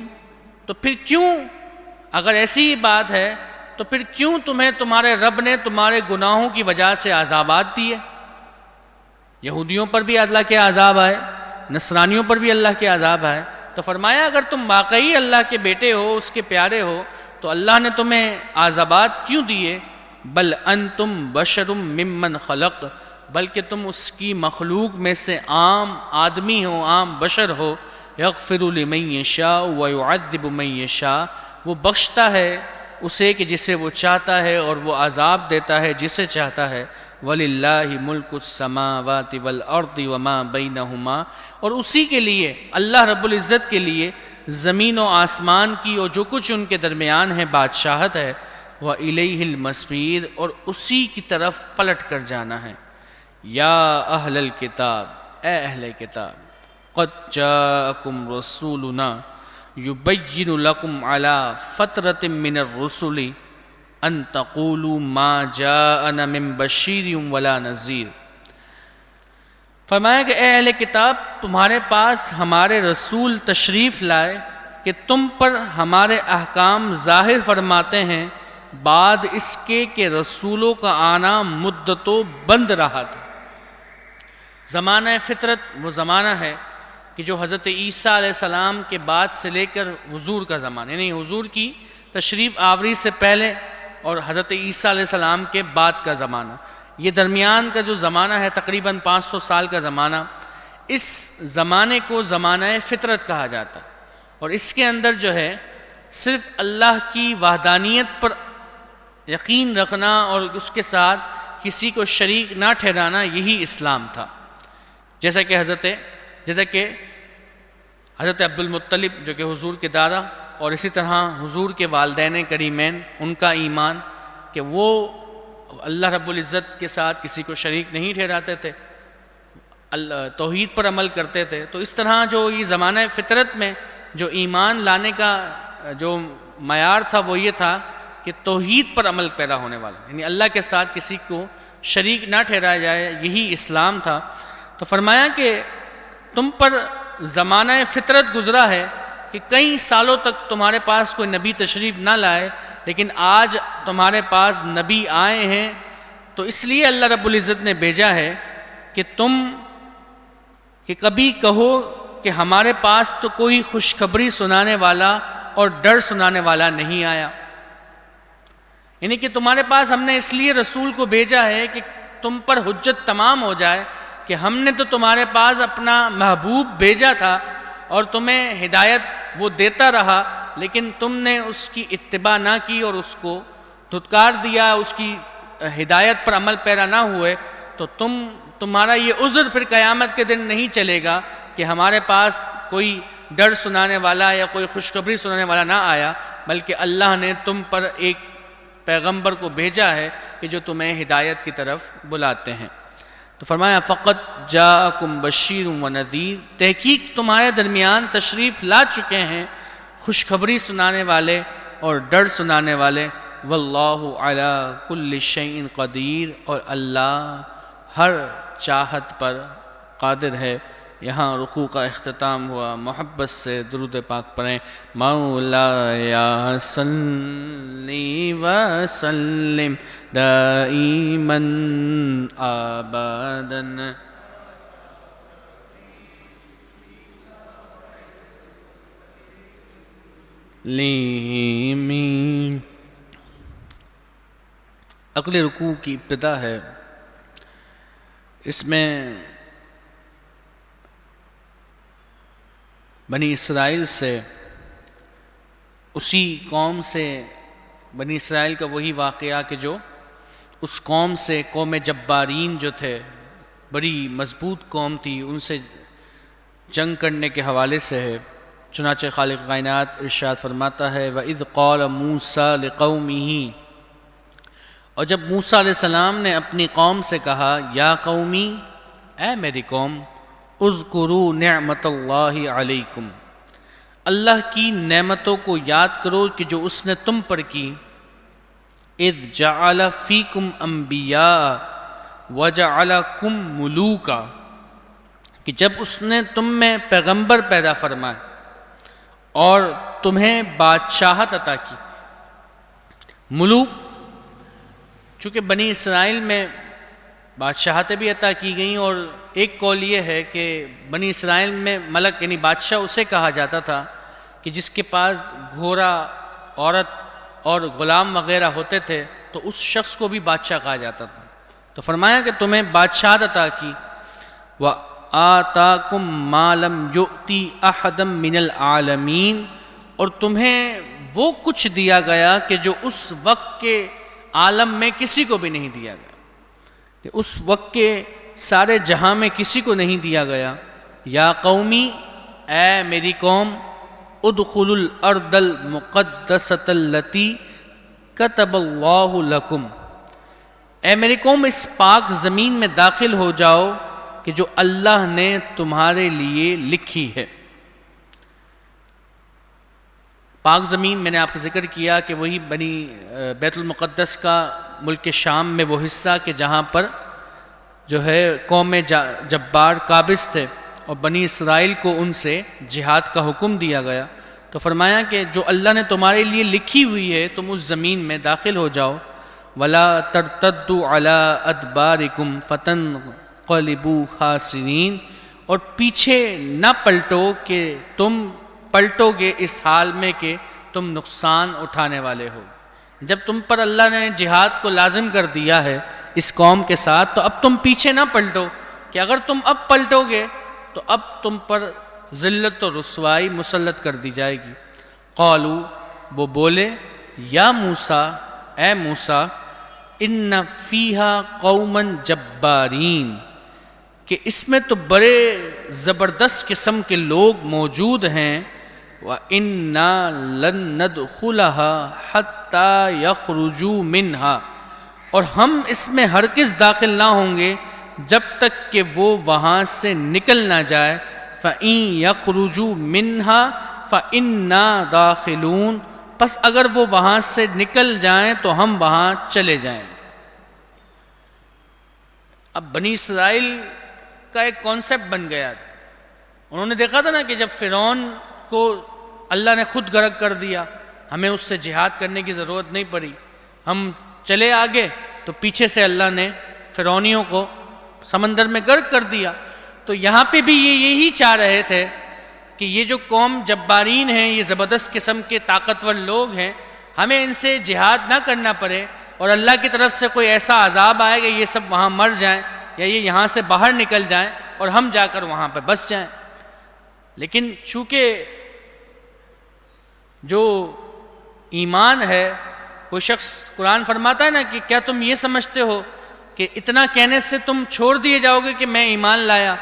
Speaker 1: تو پھر کیوں، اگر ایسی ہی بات ہے تو پھر کیوں تمہیں تمہارے رب نے تمہارے گناہوں کی وجہ سے عذابات دیے؟ یہودیوں پر بھی اللہ کے عذاب آئے، نصرانیوں پر بھی اللہ کے عذاب آئے، تو فرمایا اگر تم واقعی اللہ کے بیٹے ہو، اس کے پیارے ہو، تو اللہ نے تمہیں عذابات کیوں دیے؟ بل انتم بشر ممن خلق، بلکہ تم اس کی مخلوق میں سے عام آدمی ہو، عام بشر ہو۔ یغفر لمن یشاء ویعذب من یشاء، وہ بخشتا ہے اسے کہ جسے وہ چاہتا ہے اور وہ عذاب دیتا ہے جسے چاہتا ہے۔ وَلِلَّهِ مُلْكُ السَّمَاوَاتِ وَالْأَرْضِ وَمَا بَيْنَهُمَا، اور اسی کے لیے اللہ رب العزت کے لیے زمین و آسمان کی اور جو کچھ ان کے درمیان ہے بادشاہت ہے۔ وَإِلَيْهِ الْمَصِيرُ، اور اسی کی طرف پلٹ کر جانا ہے۔ یا اہل الکتاب، اے اہل کتاب، قد جاءکم رسولنا یبین لکم علی فترۃ من الرسل ان تقولوا ما جاءنا من بشیر ولا نذیر۔ فرمایا کہ اے اہل کتاب، تمہارے پاس ہمارے رسول تشریف لائے کہ تم پر ہمارے احکام ظاہر فرماتے ہیں، بعد اس کے کہ رسولوں کا آنا مدتوں بند رہا تھا۔ زمانہ فطرت وہ زمانہ ہے کہ جو حضرت عیسیٰ علیہ السلام کے بعد سے لے کر حضور کا زمانہ، یعنی حضور کی تشریف آوری سے پہلے اور حضرت عیسیٰ علیہ السلام کے بعد کا زمانہ، یہ درمیان کا جو زمانہ ہے تقریباً 500 سال کا زمانہ، اس زمانے کو زمانہ فطرت کہا جاتا ہے، اور اس کے اندر جو ہے صرف اللہ کی وحدانیت پر یقین رکھنا اور اس کے ساتھ کسی کو شریک نہ ٹھہرانا، یہی اسلام تھا۔ جیسا کہ حضرت عبد المطلب جو کہ حضور کے دادا، اور اسی طرح حضور کے والدین کریمین، ان کا ایمان کہ وہ اللہ رب العزت کے ساتھ کسی کو شریک نہیں ٹھہراتے تھے، توحید پر عمل کرتے تھے۔ تو اس طرح جو یہ زمانہ فطرت میں جو ایمان لانے کا جو معیار تھا وہ یہ تھا کہ توحید پر عمل پیدا ہونے والا، یعنی اللہ کے ساتھ کسی کو شریک نہ ٹھہرایا جائے، یہی اسلام تھا۔ تو فرمایا کہ تم پر زمانہ فطرت گزرا ہے کہ کئی سالوں تک تمہارے پاس کوئی نبی تشریف نہ لائے، لیکن آج تمہارے پاس نبی آئے ہیں، تو اس لیے اللہ رب العزت نے بھیجا ہے کہ تم کہ کبھی کہو کہ ہمارے پاس تو کوئی خوشخبری سنانے والا اور ڈر سنانے والا نہیں آیا، یعنی کہ تمہارے پاس ہم نے اس لیے رسول کو بھیجا ہے کہ تم پر حجت تمام ہو جائے کہ ہم نے تو تمہارے پاس اپنا محبوب بھیجا تھا اور تمہیں ہدایت وہ دیتا رہا، لیکن تم نے اس کی اتباع نہ کی اور اس کو دھتکار دیا، اس کی ہدایت پر عمل پیرا نہ ہوئے، تو تمہارا یہ عذر پھر قیامت کے دن نہیں چلے گا کہ ہمارے پاس کوئی ڈر سنانے والا یا کوئی خوشخبری سنانے والا نہ آیا، بلکہ اللہ نے تم پر ایک پیغمبر کو بھیجا ہے کہ جو تمہیں ہدایت کی طرف بلاتے ہیں۔ تو فرمایا فقط جاءکم بشیر و نذیر، تحقیق تمہارے درمیان تشریف لا چکے ہیں خوشخبری سنانے والے اور ڈر سنانے والے، واللہ علی کل شیء قدیر، اور اللہ ہر چاہت پر قادر ہے۔ یہاں رکوع کا اختتام ہوا، محبت سے درود پاک پڑھیں۔ مولایا صلی وسلم دائما ابدا لیمین۔ اگلے رکوع کی ابتدا ہے، اس میں بنی اسرائیل سے، اسی قوم سے، بنی اسرائیل کا وہی واقعہ کہ جو اس قوم سے، قوم جبارین جو تھے، بڑی مضبوط قوم تھی، ان سے جنگ کرنے کے حوالے سے ہے۔ چنانچہ خالق کائنات ارشاد فرماتا ہے وَإِذْ قَالَ مُوسَىٰ لِقَوْمِهِ، اور جب موسیٰ علیہ السلام نے اپنی قوم سے کہا یا قومی، اے میری قوم، اذکروا نعمت اللہ علیکم، اللہ کی نعمتوں کو یاد کرو کہ جو اس نے تم پر کی، اذ جعل فیکم انبیاء وجعلکم ملوکا، کہ جب اس نے تم میں پیغمبر پیدا فرمائے اور تمہیں بادشاہت عطا کی۔ ملوک، چونکہ بنی اسرائیل میں بادشاہتیں بھی عطا کی گئیں، اور ایک قول یہ ہے کہ بنی اسرائیل میں ملک یعنی بادشاہ اسے کہا جاتا تھا کہ جس کے پاس گھوڑا، عورت اور غلام وغیرہ ہوتے تھے، تو اس شخص کو بھی بادشاہ کہا جاتا تھا۔ تو فرمایا کہ تمہیں بادشاہت عطا کی، وَآتَاكُمْ مَا لَمْ يُؤْتِ أَحَدًا مِّنَ الْعَالَمِينَ، اور تمہیں وہ کچھ دیا گیا کہ جو اس وقت کے عالم میں کسی کو بھی نہیں دیا گیا، کہ اس وقت کے سارے جہاں میں کسی کو نہیں دیا گیا۔ یا قومی، اے میری قوم، ادخلوا الارض المقدسۃ التی کتب اللہ لکم، اے میری قوم اس پاک زمین میں داخل ہو جاؤ کہ جو اللہ نے تمہارے لیے لکھی ہے۔ پاک زمین میں نے آپ کو ذکر کیا کہ وہی بنی بیت المقدس کا ملک شام میں وہ حصہ کہ جہاں پر جو ہے قوم جبار قابض تھے، اور بنی اسرائیل کو ان سے جہاد کا حکم دیا گیا۔ تو فرمایا کہ جو اللہ نے تمہارے لیے لکھی ہوئی ہے تم اس زمین میں داخل ہو جاؤ۔ وَلَا تَرْتَدُّوا عَلَىٰ أَدْبَارِكُمْ فَتَنْقَلِبُوا خَاسِرِينَ، اور پیچھے نہ پلٹو کہ تم پلٹو گے اس حال میں کہ تم نقصان اٹھانے والے ہو۔ جب تم پر اللہ نے جہاد کو لازم کر دیا ہے اس قوم کے ساتھ، تو اب تم پیچھے نہ پلٹو کہ اگر تم اب پلٹو گے تو اب تم پر ذلت و رسوائی مسلط کر دی جائے گی۔ قالوا، وہ بولے، یا موسیٰ، اے موسیٰ، ان فیہا قوما جبارین، کہ اس میں تو بڑے زبردست قسم کے لوگ موجود ہیں۔ وَإِنَّا لَن نَّدْخُلَهَا حَتَّى يَخْرُجُوا مِنْهَا، اور ہم اس میں ہرگز داخل نہ ہوں گے جب تک کہ وہ وہاں سے نکل نہ جائے۔ فَإِن يَخْرُجُوا مِنْهَا فَإِنَّا دَاخِلُونَ، پس اگر وہ وہاں سے نکل جائیں تو ہم وہاں چلے جائیں۔ اب بنی اسرائیل کا ایک کانسیپٹ بن گیا، انہوں نے دیکھا تھا نا کہ جب فرعون کو اللہ نے خود غرق کر دیا، ہمیں اس سے جہاد کرنے کی ضرورت نہیں پڑی، ہم چلے آگے، تو پیچھے سے اللہ نے فرعونیوں کو سمندر میں غرق کر دیا۔ تو یہاں پہ بھی یہ یہی چاہ رہے تھے کہ یہ جو قوم جبارین ہیں، یہ زبردست قسم کے طاقتور لوگ ہیں، ہمیں ان سے جہاد نہ کرنا پڑے، اور اللہ کی طرف سے کوئی ایسا عذاب آئے کہ یہ سب وہاں مر جائیں یا یہ یہاں سے باہر نکل جائیں اور ہم جا کر وہاں پہ بس جائیں۔ لیکن چونکہ جو ایمان ہے، کوئی شخص قرآن فرماتا ہے نا کہ کیا تم یہ سمجھتے ہو کہ اتنا کہنے سے تم چھوڑ دیے جاؤ گے کہ میں ایمان لایا؟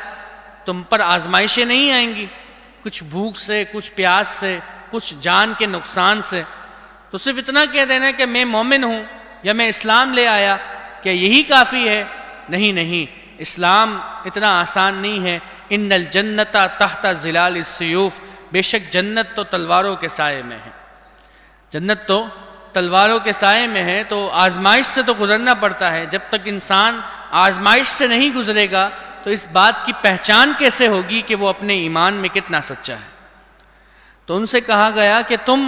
Speaker 1: تم پر آزمائشیں نہیں آئیں گی، کچھ بھوک سے، کچھ پیاس سے، کچھ جان کے نقصان سے، تو صرف اتنا کہہ دینا کہ میں مومن ہوں یا میں اسلام لے آیا، کیا یہی کافی ہے؟ نہیں نہیں، اسلام اتنا آسان نہیں ہے. ان الجنت تحت ظلال السیوف، بے شک جنت تو تلواروں کے سائے میں ہے. جنت تو تلواروں کے سائے میں ہے. تو آزمائش سے تو گزرنا پڑتا ہے. جب تک انسان آزمائش سے نہیں گزرے گا تو اس بات کی پہچان کیسے ہوگی کہ وہ اپنے ایمان میں کتنا سچا ہے. تو ان سے کہا گیا کہ تم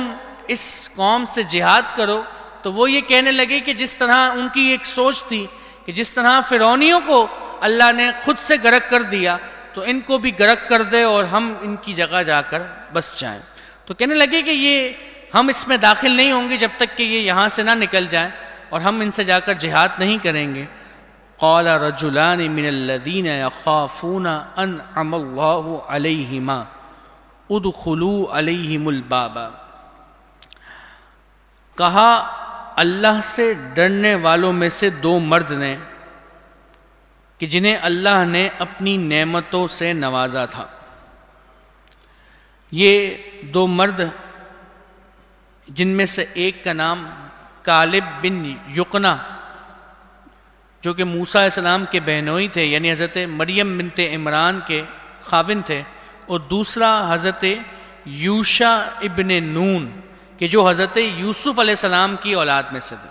Speaker 1: اس قوم سے جہاد کرو. تو وہ یہ کہنے لگے کہ جس طرح ان کی ایک سوچ تھی کہ جس طرح فرعونیوں کو اللہ نے خود سے غرق کر دیا تو ان کو بھی غرق کر دے اور ہم ان کی جگہ جا کر بس جائیں. تو کہنے لگے کہ یہ ہم اس میں داخل نہیں ہوں گے جب تک کہ یہ یہاں سے نہ نکل جائیں، اور ہم ان سے جا کر جہاد نہیں کریں گے. قال رجلان من الذین یخافون انعم اللہ علیہما ادخلوا علیہم الباب. کہا اللہ سے ڈرنے والوں میں سے دو مرد نے کہ جنہیں اللہ نے اپنی نعمتوں سے نوازا تھا. یہ دو مرد جن میں سے ایک کا نام کالب بن یقنا جو کہ موسیٰ علیہ السلام کے بہنوئی تھے، یعنی حضرت مریم بنت عمران کے خاوند تھے، اور دوسرا حضرت یوشع ابن نون کہ جو حضرت یوسف علیہ السلام کی اولاد میں سے تھے.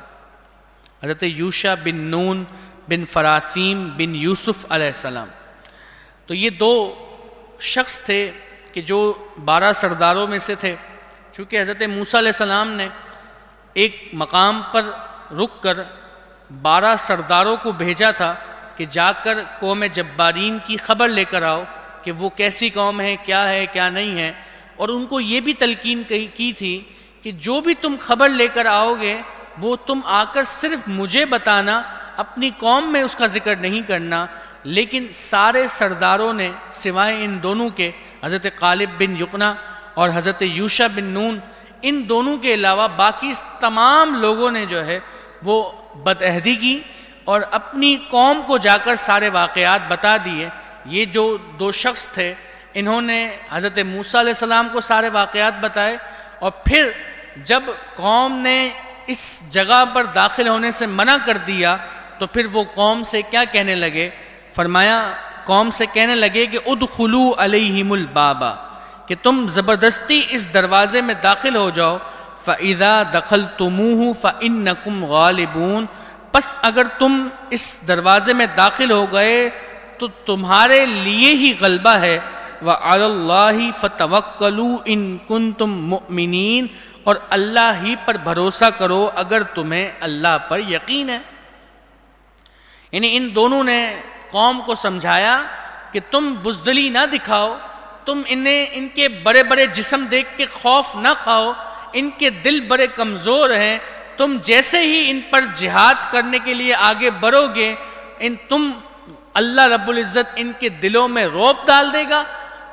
Speaker 1: حضرت یوشع بن نون بن فراثیم بن یوسف علیہ السلام. تو یہ دو شخص تھے کہ جو 12 سرداروں میں سے تھے. چونکہ حضرت موسیٰ علیہ السلام نے ایک مقام پر رک کر 12 سرداروں کو بھیجا تھا کہ جا کر قوم جبارین کی خبر لے کر آؤ کہ وہ کیسی قوم ہے کیا نہیں ہے. اور ان کو یہ بھی تلقین کی تھی کہ جو بھی تم خبر لے کر آؤ گے وہ تم آ کر صرف مجھے بتانا، اپنی قوم میں اس کا ذکر نہیں کرنا. لیکن سارے سرداروں نے سوائے ان دونوں کے، حضرت کالب بن یقنا اور حضرت یوشع بن نون، ان دونوں کے علاوہ باقی تمام لوگوں نے جو ہے وہ بدعہدی کی اور اپنی قوم کو جا کر سارے واقعات بتا دیے. یہ جو دو شخص تھے انہوں نے حضرت موسیٰ علیہ السلام کو سارے واقعات بتائے، اور پھر جب قوم نے اس جگہ پر داخل ہونے سے منع کر دیا تو پھر وہ قوم سے کیا کہنے لگے؟ فرمایا قوم سے کہنے لگے کہ ادخلوا علیہم الباب، کہ تم زبردستی اس دروازے میں داخل ہو جاؤ. فَإِذَا دَخَلْتُمُوهُ فَإِنَّكُمْ غَالِبُونَ، پس اگر تم اس دروازے میں داخل ہو گئے تو تمہارے لیے ہی غلبہ ہے. وَعَلَى اللَّهِ فَتَوَكَّلُوا إِن كُنتُم مُؤْمِنِينَ، اور اللہ ہی پر بھروسہ کرو اگر تمہیں اللہ پر یقین ہے. یعنی ان دونوں نے قوم کو سمجھایا کہ تم بزدلی نہ دکھاؤ، تم ان کے بڑے بڑے جسم دیکھ کے خوف نہ کھاؤ، ان کے دل بڑے کمزور ہیں. تم جیسے ہی ان پر جہاد کرنے کے لیے آگے بڑھو گے اللہ رب العزت ان کے دلوں میں رعب ڈال دے گا،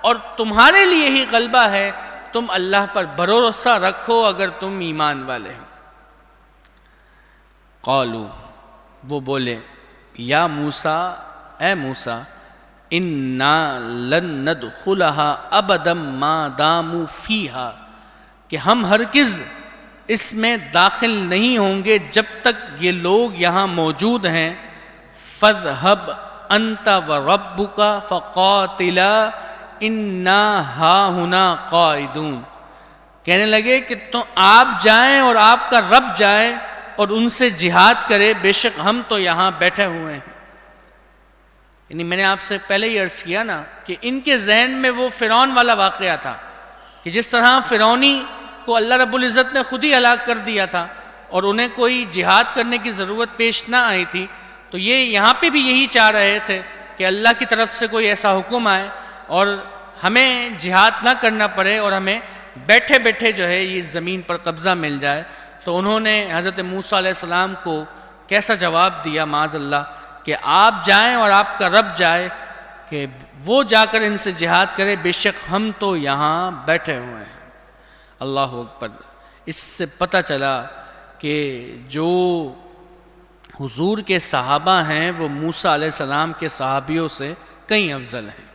Speaker 1: اور تمہارے لیے ہی غلبہ ہے. تم اللہ پر بھروسہ رکھو اگر تم ایمان والے ہو. قالوا، وہ بولے، یا موسیٰ، اے موسیٰ، انا لن ندخلها ابدا ما داموا فیہا، کہ ہم ہرگز اس میں داخل نہیں ہوں گے جب تک یہ لوگ یہاں موجود ہیں. فاذهب انت وربک فقاتلا انا ہاہنا قاعدون، کہنے لگے کہ تو آپ جائیں اور آپ کا رب جائے اور ان سے جہاد کرے، بے شک ہم تو یہاں بیٹھے ہوئے ہیں. یعنی میں نے آپ سے پہلے ہی عرض کیا نا کہ ان کے ذہن میں وہ فرعون والا واقعہ تھا کہ جس طرح فرعونی کو اللہ رب العزت نے خود ہی ہلاک کر دیا تھا اور انہیں کوئی جہاد کرنے کی ضرورت پیش نہ آئی تھی. تو یہ یہاں پہ بھی یہی چاہ رہے تھے کہ اللہ کی طرف سے کوئی ایسا حکم آئے اور ہمیں جہاد نہ کرنا پڑے اور ہمیں بیٹھے بیٹھے جو ہے یہ زمین پر قبضہ مل جائے. تو انہوں نے حضرت موسیٰ علیہ السلام کو کیسا جواب دیا معاذ اللہ کہ آپ جائیں اور آپ کا رب جائے، کہ وہ جا کر ان سے جہاد کرے، بے شک ہم تو یہاں بیٹھے ہوئے ہیں. اللہ اکبر. اس سے پتہ چلا کہ جو حضور کے صحابہ ہیں وہ موسیٰ علیہ السلام کے صحابیوں سے کہیں افضل ہیں.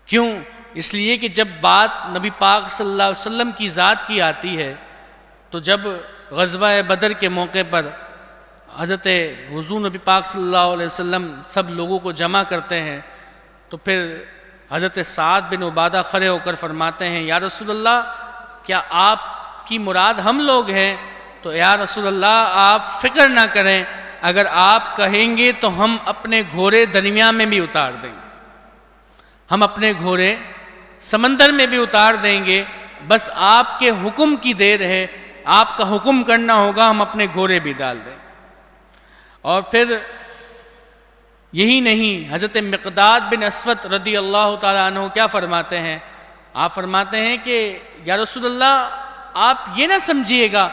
Speaker 1: کیوں؟ اس لیے کہ جب بات نبی پاک صلی اللہ علیہ وسلم کی ذات کی آتی ہے تو جب غزوہ بدر کے موقع پر حضرت حضور نبی پاک صلی اللہ علیہ وسلم سب لوگوں کو جمع کرتے ہیں تو پھر حضرت سعد بن عبادہ کھڑے ہو کر فرماتے ہیں یا رسول اللہ کیا آپ کی مراد ہم لوگ ہیں؟ تو یا رسول اللہ آپ فکر نہ کریں، اگر آپ کہیں گے تو ہم اپنے گھوڑے درمیان میں بھی اتار دیں گے، ہم اپنے گھوڑے سمندر میں بھی اتار دیں گے، بس آپ کے حکم کی دیر ہے، آپ کا حکم کرنا ہوگا، ہم اپنے گھوڑے بھی ڈال دیں۔ اور پھر یہی نہیں، حضرت مقداد بن اسود رضی اللہ تعالیٰ عنہ کیا فرماتے ہیں؟ آپ فرماتے ہیں کہ یا رسول اللہ آپ یہ نہ سمجھیے گا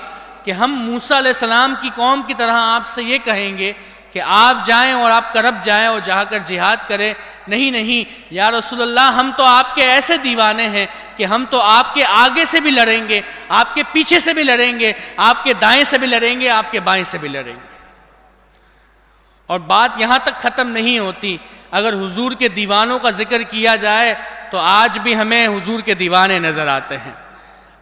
Speaker 1: کہ ہم موسیٰ علیہ السلام کی قوم کی طرح آپ سے یہ کہیں گے کہ آپ جائیں اور آپ کا رب جائیں اور جا کر جہاد کریں، نہیں نہیں یا رسول اللہ ہم تو آپ کے ایسے دیوانے ہیں کہ ہم تو آپ کے آگے سے بھی لڑیں گے، آپ کے پیچھے سے بھی لڑیں گے، آپ کے دائیں سے بھی لڑیں گے، آپ کے بائیں سے بھی لڑیں گے۔ اور بات یہاں تک ختم نہیں ہوتی، اگر حضور کے دیوانوں کا ذکر کیا جائے تو آج بھی ہمیں حضور کے دیوانے نظر آتے ہیں۔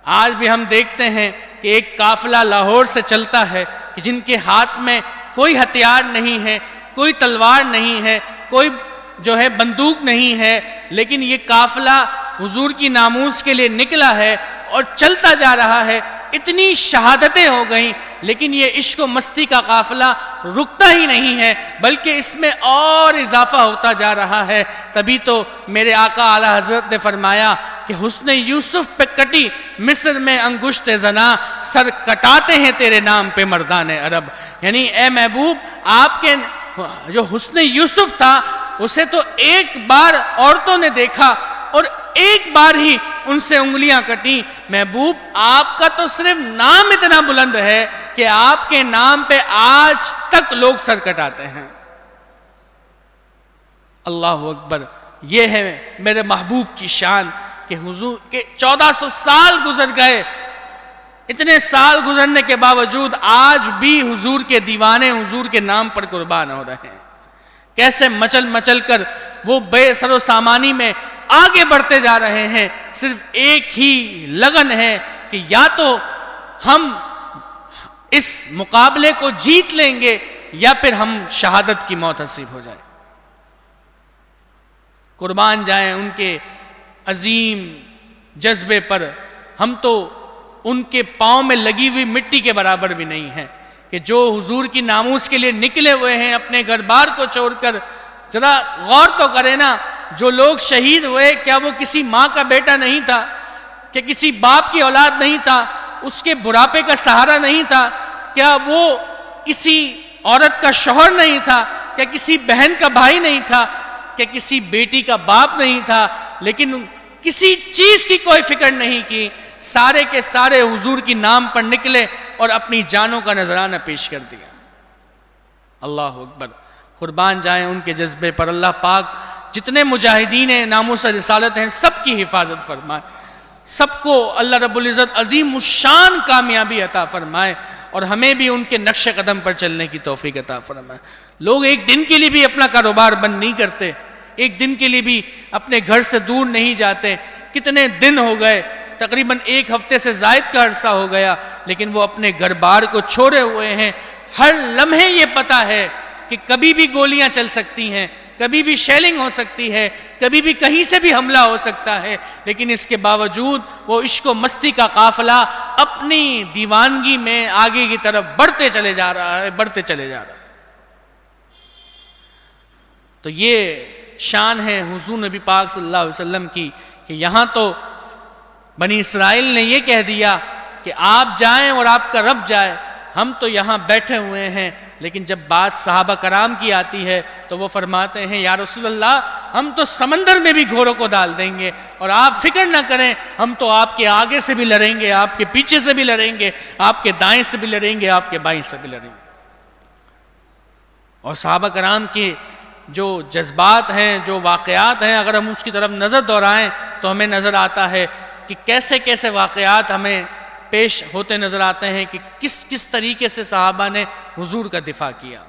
Speaker 1: آج بھی ہم دیکھتے ہیں کہ ایک قافلہ لاہور سے چلتا ہے کہ جن کے ہاتھ میں کوئی ہتھیار نہیں ہے، کوئی تلوار نہیں ہے، کوئی جو ہے بندوق نہیں ہے، لیکن یہ قافلہ حضور کی ناموس کے لیے نکلا ہے اور چلتا جا رہا ہے۔ اتنی شہادتیں ہو گئیں لیکن یہ عشق و مستی کا قافلہ رکتا ہی نہیں ہے، بلکہ اس میں اور اضافہ ہوتا جا رہا ہے۔ تبھی تو میرے آقا اعلیٰ حضرت نے فرمایا کہ حسن یوسف پہ کٹی مصر میں انگشت زنا، سر کٹاتے ہیں تیرے نام پہ مردان عرب۔ یعنی اے محبوب آپ کے جو حسن یوسف تھا اسے تو ایک بار عورتوں نے دیکھا اور ایک بار ہی ان سے انگلیاں کٹیں۔ محبوب آپ کا تو صرف نام اتنا بلند ہے کہ آپ کے نام پہ آج تک لوگ سر کٹاتے ہیں۔ اللہ اکبر، یہ ہے میرے محبوب کی شان کہ حضور کے 1400 سال گزر گئے، اتنے سال گزرنے کے باوجود آج بھی حضور کے دیوانے حضور کے نام پر قربان ہو رہے ہیں۔ کیسے مچل مچل کر وہ بے سر و سامانی میں آگے بڑھتے جا رہے ہیں، صرف ایک ہی لگن ہے کہ یا تو ہم اس مقابلے کو جیت لیں گے یا پھر ہم شہادت کی موت نصیب ہو جائے۔ قربان جائیں ان کے عظیم جذبے پر، ہم تو ان کے پاؤں میں لگی ہوئی مٹی کے برابر بھی نہیں ہیں کہ جو حضور کی ناموس کے لیے نکلے ہوئے ہیں اپنے گھر بار کو چھوڑ کر۔ ذرا غور تو کریں نا، جو لوگ شہید ہوئے کیا وہ کسی ماں کا بیٹا نہیں تھا؟ کہ کسی باپ کی اولاد نہیں تھا؟ اس کے بڑھاپے کا سہارا نہیں تھا؟ کیا وہ کسی عورت کا شوہر نہیں تھا؟ کیا کسی بہن کا بھائی نہیں تھا؟ کیا کسی بیٹی کا باپ نہیں تھا؟ لیکن کسی چیز کی کوئی فکر نہیں کی، سارے کے سارے حضور کی نام پر نکلے اور اپنی جانوں کا نذرانہ پیش کر دیا۔ اللہ اکبر، قربان جائیں ان کے جذبے پر۔ اللہ پاک جتنے مجاہدین ناموس رسالت ہیں سب کی حفاظت فرمائے، سب کو اللہ رب العزت عظیم الشان کامیابی عطا فرمائے اور ہمیں بھی ان کے نقش قدم پر چلنے کی توفیق عطا فرمائے۔ لوگ ایک دن کے لیے بھی اپنا کاروبار بند نہیں کرتے، ایک دن کے لیے بھی اپنے گھر سے دور نہیں جاتے۔ کتنے دن ہو گئے، تقریباً 1 ہفتے سے زائد کا عرصہ ہو گیا، لیکن وہ اپنے گھر بار کو چھوڑے ہوئے ہیں۔ ہر لمحے یہ پتہ ہے کہ کبھی بھی گولیاں چل سکتی ہیں، کبھی بھی شیلنگ ہو سکتی ہے، کبھی بھی کہیں سے بھی حملہ ہو سکتا ہے، لیکن اس کے باوجود وہ عشق و مستی کا قافلہ اپنی دیوانگی میں آگے کی طرف بڑھتے چلے جا رہا ہے، بڑھتے چلے جا رہا ہے۔ تو یہ شان ہے حضور نبی پاک صلی اللہ علیہ وسلم کی کہ یہاں تو بنی اسرائیل نے یہ کہہ دیا کہ آپ جائیں اور آپ کا رب جائے، ہم تو یہاں بیٹھے ہوئے ہیں، لیکن جب بات صحابہ کرام کی آتی ہے تو وہ فرماتے ہیں یا رسول اللہ ہم تو سمندر میں بھی گھوڑوں کو ڈال دیں گے اور آپ فکر نہ کریں، ہم تو آپ کے آگے سے بھی لڑیں گے، آپ کے پیچھے سے بھی لڑیں گے، آپ کے دائیں سے بھی لڑیں گے، آپ کے بائیں سے بھی لڑیں گے۔ اور صحابہ کرام کے جو جذبات ہیں، جو واقعات ہیں، اگر ہم اس کی طرف نظر دورائیں تو ہمیں نظر آتا ہے کہ کیسے کیسے واقعات ہمیں پیش ہوتے نظر آتے ہیں کہ کس طریقے سے صحابہ نے حضور کا دفاع کیا۔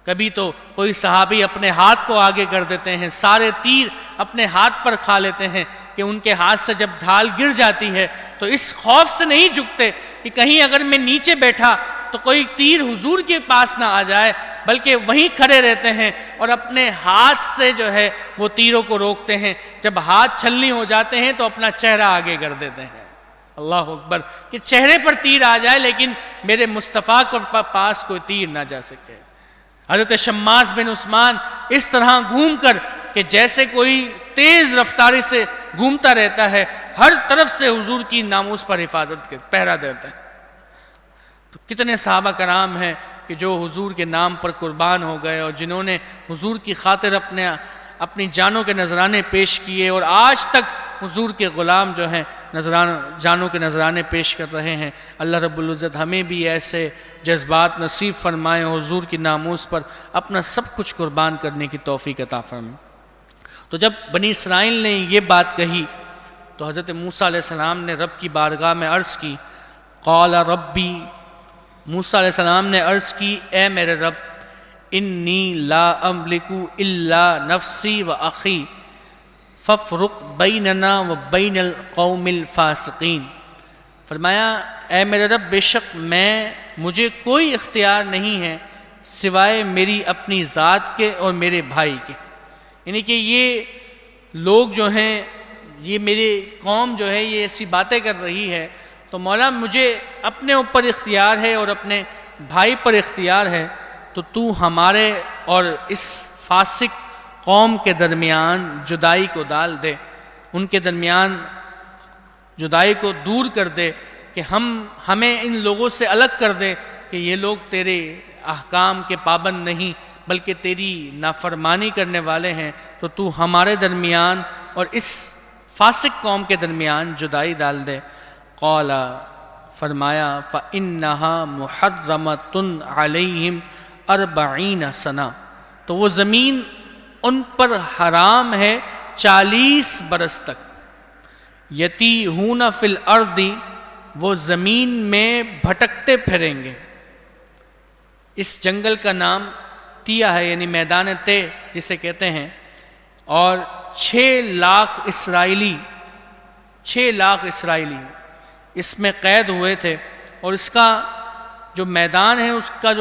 Speaker 1: کبھی تو کوئی صحابی اپنے ہاتھ کو آگے کر دیتے ہیں، سارے تیر اپنے ہاتھ پر کھا لیتے ہیں کہ ان کے ہاتھ سے جب ڈھال گر جاتی ہے تو اس خوف سے نہیں جھکتے کہ کہیں اگر میں نیچے بیٹھا تو کوئی تیر حضور کے پاس نہ آ جائے، بلکہ وہیں کھڑے رہتے ہیں اور اپنے ہاتھ سے جو ہے وہ تیروں کو روکتے ہیں۔ جب ہاتھ چھلنی ہو جاتے ہیں تو اپنا چہرہ آگے کر دیتے ہیں۔ اللہ اکبر، کہ چہرے پر تیر آ جائے لیکن میرے مصطفیٰ کے پاس کوئی تیر نہ جا سکے۔ حضرت شماس بن عثمان اس طرح گھوم کر کہ جیسے کوئی تیز رفتاری سے گھومتا رہتا ہے، ہر طرف سے حضور کی ناموس پر حفاظت کے پہرا دیتا ہے۔ تو کتنے صحابہ کرام ہیں کہ جو حضور کے نام پر قربان ہو گئے اور جنہوں نے حضور کی خاطر اپنی جانوں کے نذرانے پیش کیے، اور آج تک حضور کے غلام جو ہیں جانوں کے نذرانے پیش کر رہے ہیں۔ اللہ رب العزت ہمیں بھی ایسے جذبات نصیب فرمائے، حضور کی ناموس پر اپنا سب کچھ قربان کرنے کی توفیق عطا فرمائے۔ تو جب بنی اسرائیل نے یہ بات کہی تو حضرت موسیٰ علیہ السلام نے رب کی بارگاہ میں عرض کی، قال ربی، موسیٰ علیہ السلام نے عرض کی، اے میرے رب، انی لا املک الا نفسی و اخی فافرق بیننا و بین القوم الفاسقین۔ فرمایا، اے میرے رب، بے شک مجھے کوئی اختیار نہیں ہے سوائے میری اپنی ذات کے اور میرے بھائی کے، یعنی کہ یہ لوگ جو ہیں، یہ میری قوم جو ہے یہ ایسی باتیں کر رہی ہے، تو مولا مجھے اپنے اوپر اختیار ہے اور اپنے بھائی پر اختیار ہے، تو تو ہمارے اور اس فاسق قوم کے درمیان جدائی کو ڈال دے، ان کے درمیان جدائی کو دور کر دے، کہ ہمیں ان لوگوں سے الگ کر دے کہ یہ لوگ تیرے احکام کے پابند نہیں بلکہ تیری نافرمانی کرنے والے ہیں، تو تو ہمارے درمیان اور اس فاسق قوم کے درمیان جدائی ڈال دے۔ قال، فرمایا، فَإِنَّهَا مُحَرَّمَةٌ عَلَيْهِمْ 40 سنہ، تو وہ زمین ان پر حرام ہے 40 برس تک۔ یتیہون فی الارض، وہ زمین میں بھٹکتے پھریں گے۔ اس جنگل کا نام تیا ہے، یعنی میدان تے جسے کہتے ہیں، اور 6 لاکھ اسرائیلی اس میں قید ہوئے تھے، اور اس کا جو میدان ہے، اس کا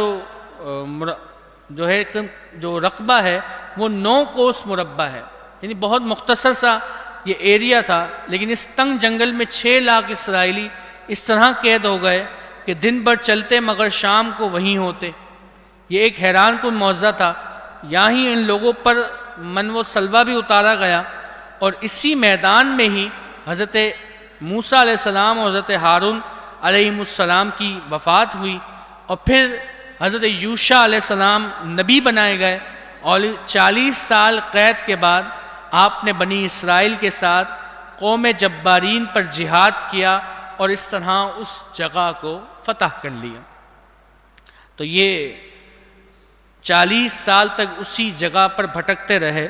Speaker 1: جو رقبہ ہے وہ 9 کوس مربع ہے، یعنی بہت مختصر سا یہ ایریا تھا، لیکن اس تنگ جنگل میں 6 لاکھ اسرائیلی اس طرح قید ہو گئے کہ دن بھر چلتے مگر شام کو وہیں ہوتے۔ یہ ایک حیران کن معجزہ تھا۔ یہاں ہی ان لوگوں پر من و سلوہ بھی اتارا گیا، اور اسی میدان میں ہی حضرت موسیٰ علیہ السلام اور حضرت ہارون علیہ السلام کی وفات ہوئی، اور پھر حضرت یوشع علیہ السلام نبی بنائے گئے، اور 40 سال قید کے بعد آپ نے بنی اسرائیل کے ساتھ قوم جبارین پر جہاد کیا، اور اس طرح اس جگہ کو فتح کر لیا۔ تو یہ 40 سال تک اسی جگہ پر بھٹکتے رہے۔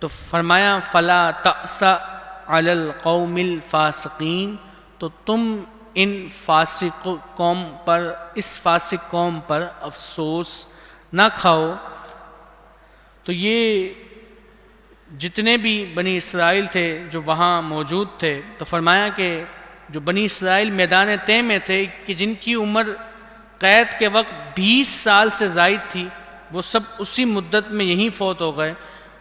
Speaker 1: تو فرمایا، فلا تأس علی القوم الفاسقین، تو تم ان فاسق قوم پر، اس فاسق قوم پر افسوس نہ کھاؤ۔ تو یہ جتنے بھی بنی اسرائیل تھے جو وہاں موجود تھے، تو فرمایا کہ جو بنی اسرائیل میدان طے میں تھے، کہ جن کی عمر قید کے وقت 20 سال سے زائد تھی، وہ سب اسی مدت میں یہیں فوت ہو گئے،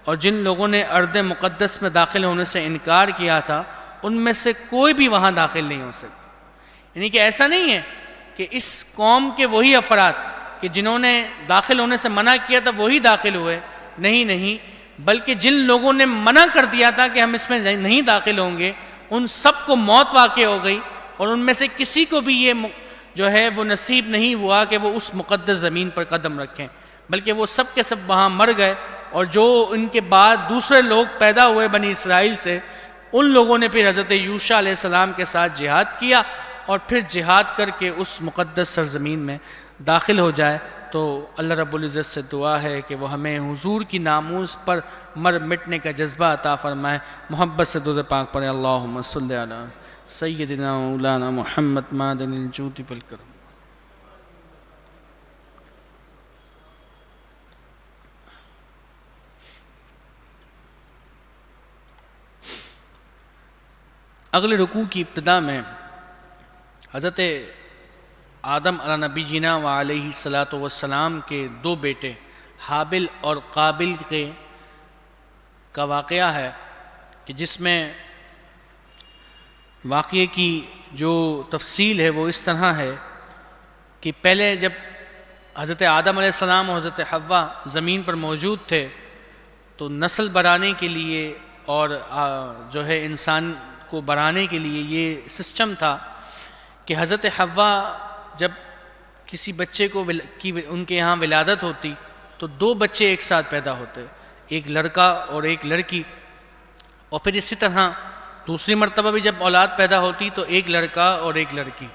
Speaker 1: اور جن لوگوں نے ارض مقدس میں داخل ہونے سے انکار کیا تھا، ان میں سے کوئی بھی وہاں داخل نہیں ہو سکتا۔ یعنی کہ ایسا نہیں ہے کہ اس قوم کے وہی افراد کہ جنہوں نے داخل ہونے سے منع کیا تھا وہی داخل ہوئے، نہیں، بلکہ جن لوگوں نے منع کر دیا تھا کہ ہم اس میں نہیں داخل ہوں گے، ان سب کو موت واقع ہو گئی، اور ان میں سے کسی کو بھی یہ جو ہے وہ نصیب نہیں ہوا کہ وہ اس مقدس زمین پر قدم رکھیں، بلکہ وہ سب کے سب وہاں مر گئے۔ اور جو ان کے بعد دوسرے لوگ پیدا ہوئے بنی اسرائیل سے، ان لوگوں نے پھر حضرت یوشع علیہ السلام کے ساتھ جہاد کیا، اور پھر جہاد کر کے اس مقدس سرزمین میں داخل ہو جائے۔ تو اللہ رب العزت سے دعا ہے کہ وہ ہمیں حضور کی ناموس پر مٹنے کا جذبہ عطا فرمائے۔ محبت سے درود پاک پڑھیں، اللہم صلی علی سیدنا مولانا محمد معدن الجود والکرم۔ اگلے رکوع کی ابتدا میں حضرت آدم علیہ نبی جینا و علیہ الصلاۃ والسلام کے دو بیٹے حابل اور قابل کا واقعہ ہے، کہ جس میں واقعے کی جو تفصیل ہے وہ اس طرح ہے کہ پہلے جب حضرت آدم علیہ السلام اور حضرت حوا زمین پر موجود تھے تو نسل بڑھانے کے لیے اور جو ہے انسان کو بڑھانے کے لیے یہ سسٹم تھا کہ حضرت حوا جب کسی بچے کو ان کے یہاں ولادت ہوتی تو دو بچے ایک ساتھ پیدا ہوتے، ایک لڑکا اور ایک لڑکی، اور پھر اسی طرح دوسری مرتبہ بھی جب اولاد پیدا ہوتی تو ایک لڑکا اور ایک لڑکی،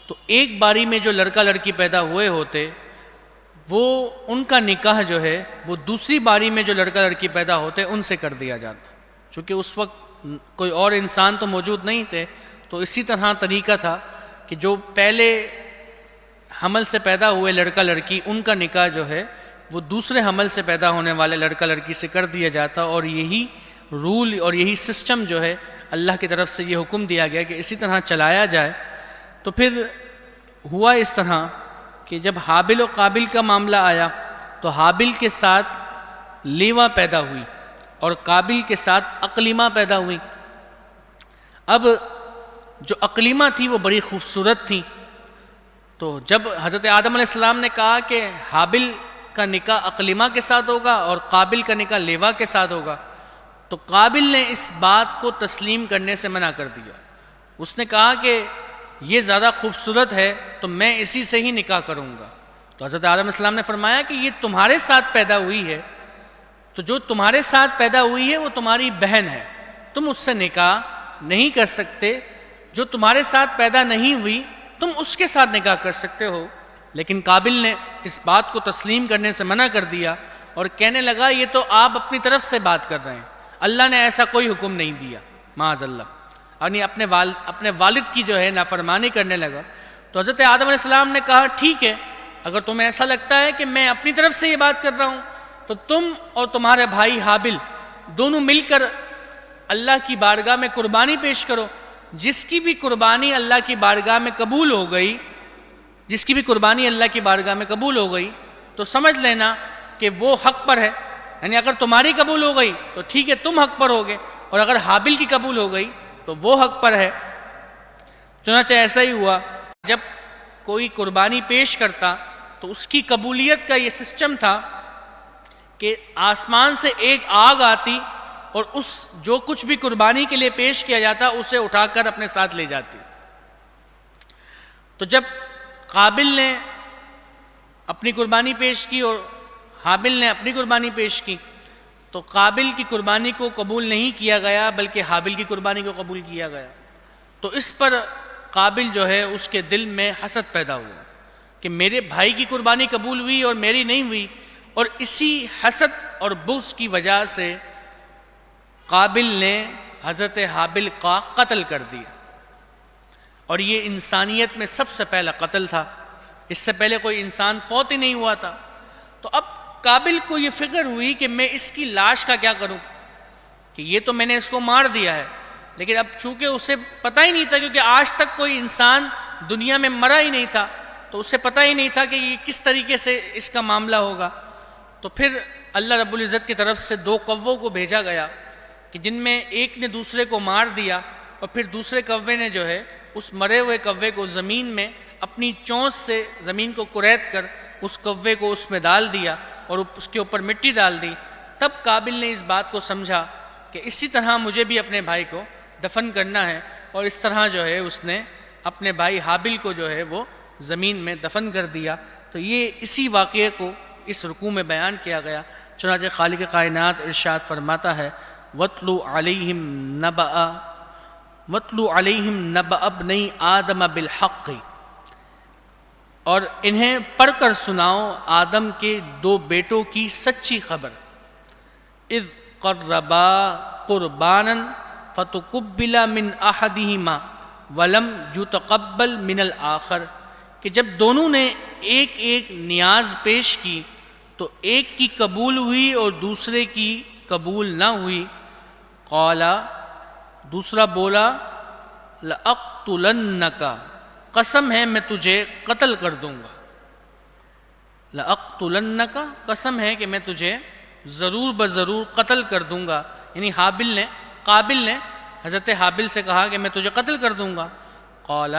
Speaker 1: تو ایک باری میں جو لڑکا لڑکی پیدا ہوئے ہوتے وہ ان کا نکاح جو ہے وہ دوسری باری میں جو لڑکا لڑکی پیدا ہوتے ان سے کر دیا جاتا، چونکہ اس وقت کوئی اور انسان تو موجود نہیں تھے، تو اسی طرح طریقہ تھا کہ جو پہلے حمل سے پیدا ہوئے لڑکا لڑکی ان کا نکاح جو ہے وہ دوسرے حمل سے پیدا ہونے والے لڑکا لڑکی سے کر دیا جاتا، اور یہی رول اور یہی سسٹم جو ہے اللہ کی طرف سے یہ حکم دیا گیا کہ اسی طرح چلایا جائے۔ تو پھر ہوا اس طرح کہ جب حابل و قابل کا معاملہ آیا تو حابل کے ساتھ لیوا پیدا ہوئی اور قابل کے ساتھ اقلیمہ پیدا ہوئی۔ اب جو اقلیمہ تھی وہ بڑی خوبصورت تھی، تو جب حضرت آدم علیہ السلام نے کہا کہ حابل کا نکاح اقلیمہ کے ساتھ ہوگا اور قابل کا نکاح لیوا کے ساتھ ہوگا، تو قابل نے اس بات کو تسلیم کرنے سے منع کر دیا۔ اس نے کہا کہ یہ زیادہ خوبصورت ہے تو میں اسی سے ہی نکاح کروں گا۔ تو حضرت آدم علیہ السلام نے فرمایا کہ یہ تمہارے ساتھ پیدا ہوئی ہے، تو جو تمہارے ساتھ پیدا ہوئی ہے وہ تمہاری بہن ہے، تم اس سے نکاح نہیں کر سکتے۔ جو تمہارے ساتھ پیدا نہیں ہوئی تم اس کے ساتھ نکاح کر سکتے ہو۔ لیکن قابل نے اس بات کو تسلیم کرنے سے منع کر دیا اور کہنے لگا یہ تو آپ اپنی طرف سے بات کر رہے ہیں، اللہ نے ایسا کوئی حکم نہیں دیا، معاذ اللہ، یعنی اپنے والد کی جو ہے نافرمانی کرنے لگا۔ تو حضرت آدم علیہ السلام نے کہا ٹھیک ہے، اگر تمہیں ایسا لگتا ہے کہ میں اپنی طرف سے یہ بات کر رہا ہوں تو تم اور تمہارے بھائی حابل دونوں مل کر اللہ کی بارگاہ میں قربانی پیش کرو، جس کی بھی قربانی اللہ کی بارگاہ میں قبول ہو گئی، جس کی بھی قربانی اللہ کی بارگاہ میں قبول ہو گئی تو سمجھ لینا کہ وہ حق پر ہے، یعنی اگر تمہاری قبول ہو گئی تو ٹھیک ہے تم حق پر ہوگے، اور اگر حابل کی قبول ہو گئی تو وہ حق پر ہے۔ چنانچہ ایسا ہی ہوا، جب کوئی قربانی پیش کرتا تو اس کی قبولیت کا یہ سسٹم تھا کہ آسمان سے ایک آگ آتی اور اس جو کچھ بھی قربانی کے لیے پیش کیا جاتا اسے اٹھا کر اپنے ساتھ لے جاتی۔ تو جب قابل نے اپنی قربانی پیش کی اور حابل نے اپنی قربانی پیش کی تو قابل کی قربانی کو قبول نہیں کیا گیا بلکہ حابل کی قربانی کو قبول کیا گیا۔ تو اس پر قابل جو ہے اس کے دل میں حسد پیدا ہوا کہ میرے بھائی کی قربانی قبول ہوئی اور میری نہیں ہوئی، اور اسی حسد اور بغض کی وجہ سے قابل نے حضرت حابل کا قتل کر دیا، اور یہ انسانیت میں سب سے پہلا قتل تھا، اس سے پہلے کوئی انسان فوت ہی نہیں ہوا تھا۔ تو اب قابل کو یہ فکر ہوئی کہ میں اس کی لاش کا کیا کروں، کہ یہ تو میں نے اس کو مار دیا ہے، لیکن اب چونکہ اسے پتہ ہی نہیں تھا، کیونکہ آج تک کوئی انسان دنیا میں مرا ہی نہیں تھا، تو اسے پتہ ہی نہیں تھا کہ یہ کس طریقے سے اس کا معاملہ ہوگا۔ تو پھر اللہ رب العزت کی طرف سے دو کووں کو بھیجا گیا کہ جن میں ایک نے دوسرے کو مار دیا، اور پھر دوسرے کوے نے جو ہے اس مرے ہوئے کوے کو زمین میں اپنی چونچ سے زمین کو کریت کر اس کوے کو اس میں ڈال دیا اور اس کے اوپر مٹی ڈال دی۔ تب قابل نے اس بات کو سمجھا کہ اسی طرح مجھے بھی اپنے بھائی کو دفن کرنا ہے، اور اس طرح جو ہے اس نے اپنے بھائی حابل کو جو ہے وہ زمین میں دفن کر دیا۔ تو یہ اسی واقعے کو اس رکوع میں بیان کیا گیا۔ چنانچہ خالق کائنات ارشاد فرماتا ہے وَاتْلُ عَلَيْهِمْ نَبَأَ ابْنَيْ آدَمَ بِالْحَقِّ، اور انہیں پڑھ کر سناؤ آدم کے دو بیٹوں کی سچی خبر، اذ قربا قربانا فتقبل من احدہما ولم یتقبل من الآخر، کہ جب دونوں نے ایک ایک نیاز پیش کی تو ایک کی قبول ہوئی اور دوسرے کی قبول نہ ہوئی۔ قالا، دوسرا بولا لأقتلنک، قسم ہے میں تجھے قتل کر دوں گا، لَأَقْتُلَنَّكَ، قسم ہے کہ میں تجھے ضرور بضرور قتل کر دوں گا. یعنی قابل نے حضرت حابل سے کہا کہ میں تجھے قتل کر دوں گا. قال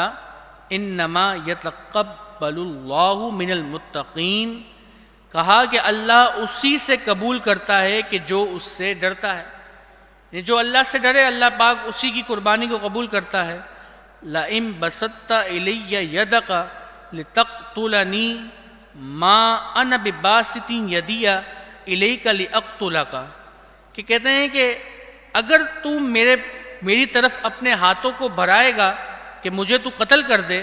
Speaker 1: انما یتقبل اللہ من المتقین، کہا کہ اللہ اسی سے قبول کرتا ہے کہ جو اس سے ڈرتا ہے. یعنی جو اللہ سے ڈرے اللہ پاک اسی کی قربانی کو قبول کرتا ہے. لئن بسطت الی یدک لتقتلنی ما انا بباسط یدی الیک لاقتلک، کہ کہتے ہیں کہ اگر تو میری طرف اپنے ہاتھوں کو بڑھائے گا کہ مجھے تو قتل کر دے،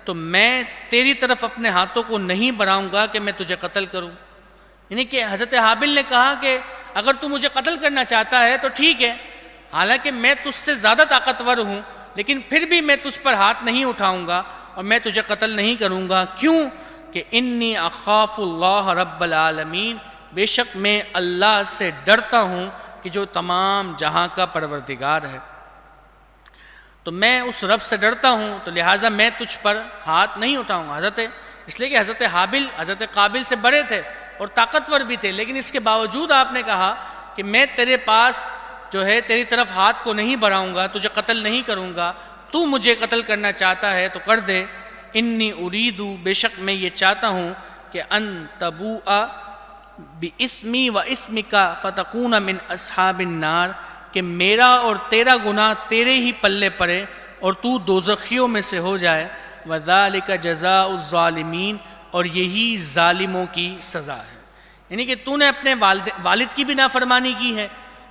Speaker 1: تو میں تیری طرف اپنے ہاتھوں کو نہیں بڑھاؤں گا کہ میں تجھے قتل کروں. یعنی کہ حضرت حابل نے کہا کہ اگر تو مجھے قتل کرنا چاہتا ہے تو ٹھیک ہے، حالانکہ میں تجھ سے زیادہ طاقتور ہوں، لیکن پھر بھی میں تجھ پر ہاتھ نہیں اٹھاؤں گا اور میں تجھے قتل نہیں کروں گا. کیوں؟ کہ انی اخاف اللہ رب العالمین، بے شک میں اللہ سے ڈرتا ہوں کہ جو تمام جہاں کا پروردگار ہے. تو میں اس رب سے ڈرتا ہوں، تو لہٰذا میں تجھ پر ہاتھ نہیں اٹھاؤں گا. اس لیے کہ حضرت حابل حضرت قابل سے بڑے تھے اور طاقتور بھی تھے، لیکن اس کے باوجود آپ نے کہا کہ میں تیرے پاس جو ہے تیری طرف ہاتھ کو نہیں بڑھاؤں گا، تجھے قتل نہیں کروں گا. تو مجھے قتل کرنا چاہتا ہے تو کر دے. انی اریدو، بے شک میں یہ چاہتا ہوں کہ ان تبوء باسمی و اسمک فتکون من اصحاب النار، کہ میرا اور تیرا گناہ تیرے ہی پلے پڑے اور تو دوزخیوں میں سے ہو جائے. وذالک جزاء الظالمین، اور یہی ظالموں کی سزا ہے. یعنی کہ تو نے اپنے والد کی بھی نافرمانی کی ہے،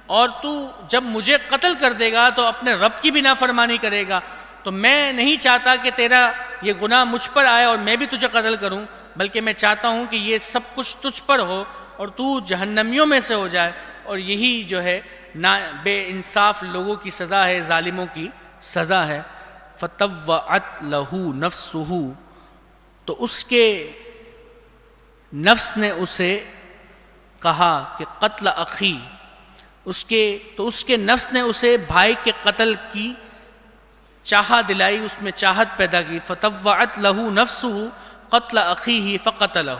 Speaker 1: اور تو جب مجھے قتل کر دے گا تو اپنے رب کی بھی نافرمانی کرے گا. تو میں نہیں چاہتا کہ تیرا یہ گناہ مجھ پر آئے اور میں بھی تجھے قتل کروں، بلکہ میں چاہتا ہوں کہ یہ سب کچھ تجھ پر ہو اور تو جہنمیوں میں سے ہو جائے. اور یہی جو ہے بے انصاف لوگوں کی سزا ہے، ظالموں کی سزا ہے. فطوعت لہ نفسہ، تو اس کے نفس نے اسے کہا کہ قتل اخی، تو اس کے نفس نے اسے بھائی کے قتل کی چاہت دلائی، اس میں چاہت پیدا کی. فطوعت لہ نفسہ قتل اخیہ فقتلہ،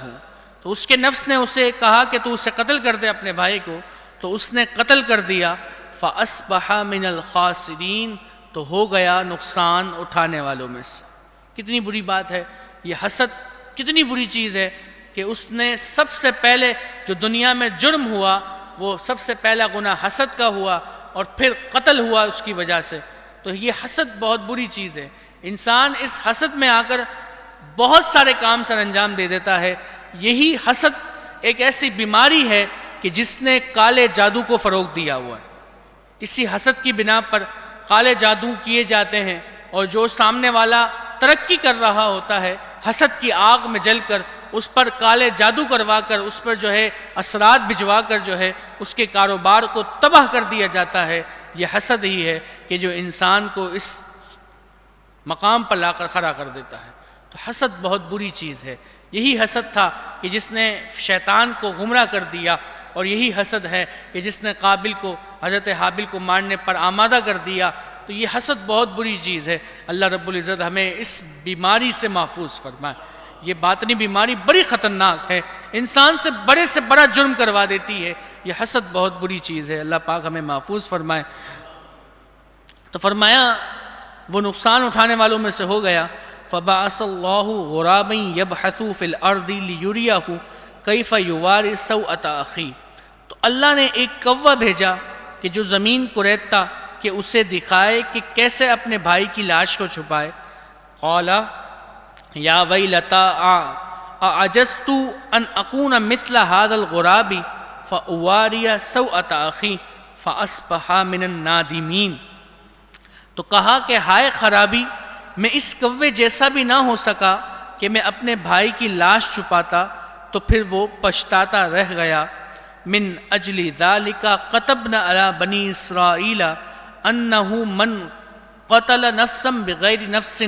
Speaker 1: تو اس کے نفس نے اسے کہا کہ تو اسے قتل کر دے اپنے بھائی کو، تو اس نے قتل کر دیا. فاصبح من الخاسرین، تو ہو گیا نقصان اٹھانے والوں میں سے. کتنی بری بات ہے یہ حسد، کتنی بری چیز ہے کہ اس نے سب سے پہلے جو دنیا میں جرم ہوا وہ سب سے پہلا گناہ حسد کا ہوا اور پھر قتل ہوا اس کی وجہ سے. تو یہ حسد بہت بری چیز ہے. انسان اس حسد میں آ کر بہت سارے کام سر انجام دے دیتا ہے. یہی حسد ایک ایسی بیماری ہے کہ جس نے کالے جادو کو فروغ دیا ہوا ہے. اسی حسد کی بنا پر کالے جادو کیے جاتے ہیں، اور جو سامنے والا ترقی کر رہا ہوتا ہے حسد کی آگ میں جل کر اس پر کالے جادو کروا کر اس پر جو ہے اثرات بھجوا کر جو ہے اس کے کاروبار کو تباہ کر دیا جاتا ہے. یہ حسد ہی ہے کہ جو انسان کو اس مقام پر لا کر کھڑا کر دیتا ہے. تو حسد بہت بری چیز ہے. یہی حسد تھا کہ جس نے شیطان کو گمراہ کر دیا، اور یہی حسد ہے کہ جس نے قابل کو حضرت حابل کو مارنے پر آمادہ کر دیا. تو یہ حسد بہت بری چیز ہے. اللہ رب العزت ہمیں اس بیماری سے محفوظ فرمائے. یہ باطنی بیماری بڑی خطرناک ہے، انسان سے بڑا جرم کروا دیتی ہے. یہ حسد بہت بری چیز ہے. اللہ پاک ہمیں محفوظ فرمائے. تو فرمایا وہ نقصان اٹھانے والوں میں سے ہو گیا. فبعث اللہ غرابا یبحث فی الارض لیریہ کیف یواری سوءۃ اخی، تو اللہ نے ایک کوہ بھیجا کہ جو زمین کو ریتتا کہ اسے دکھائے کہ کیسے اپنے بھائی کی لاش کو چھپائے. قال یا ویلتا اعجزت ان اکون مثل هذا الغراب فاواری سوءۃ اخی فاصبح من النادمین. تو کہا کہ ہائے خرابی، میں اس کوے جیسا بھی نہ ہو سکا کہ میں اپنے بھائی کی لاش چھپاتا، تو پھر وہ پچھتاتا رہ گیا. من اجل ذالک كتبنا علی بنی اسرائیل انہ من قتل نفسا بغیر نفس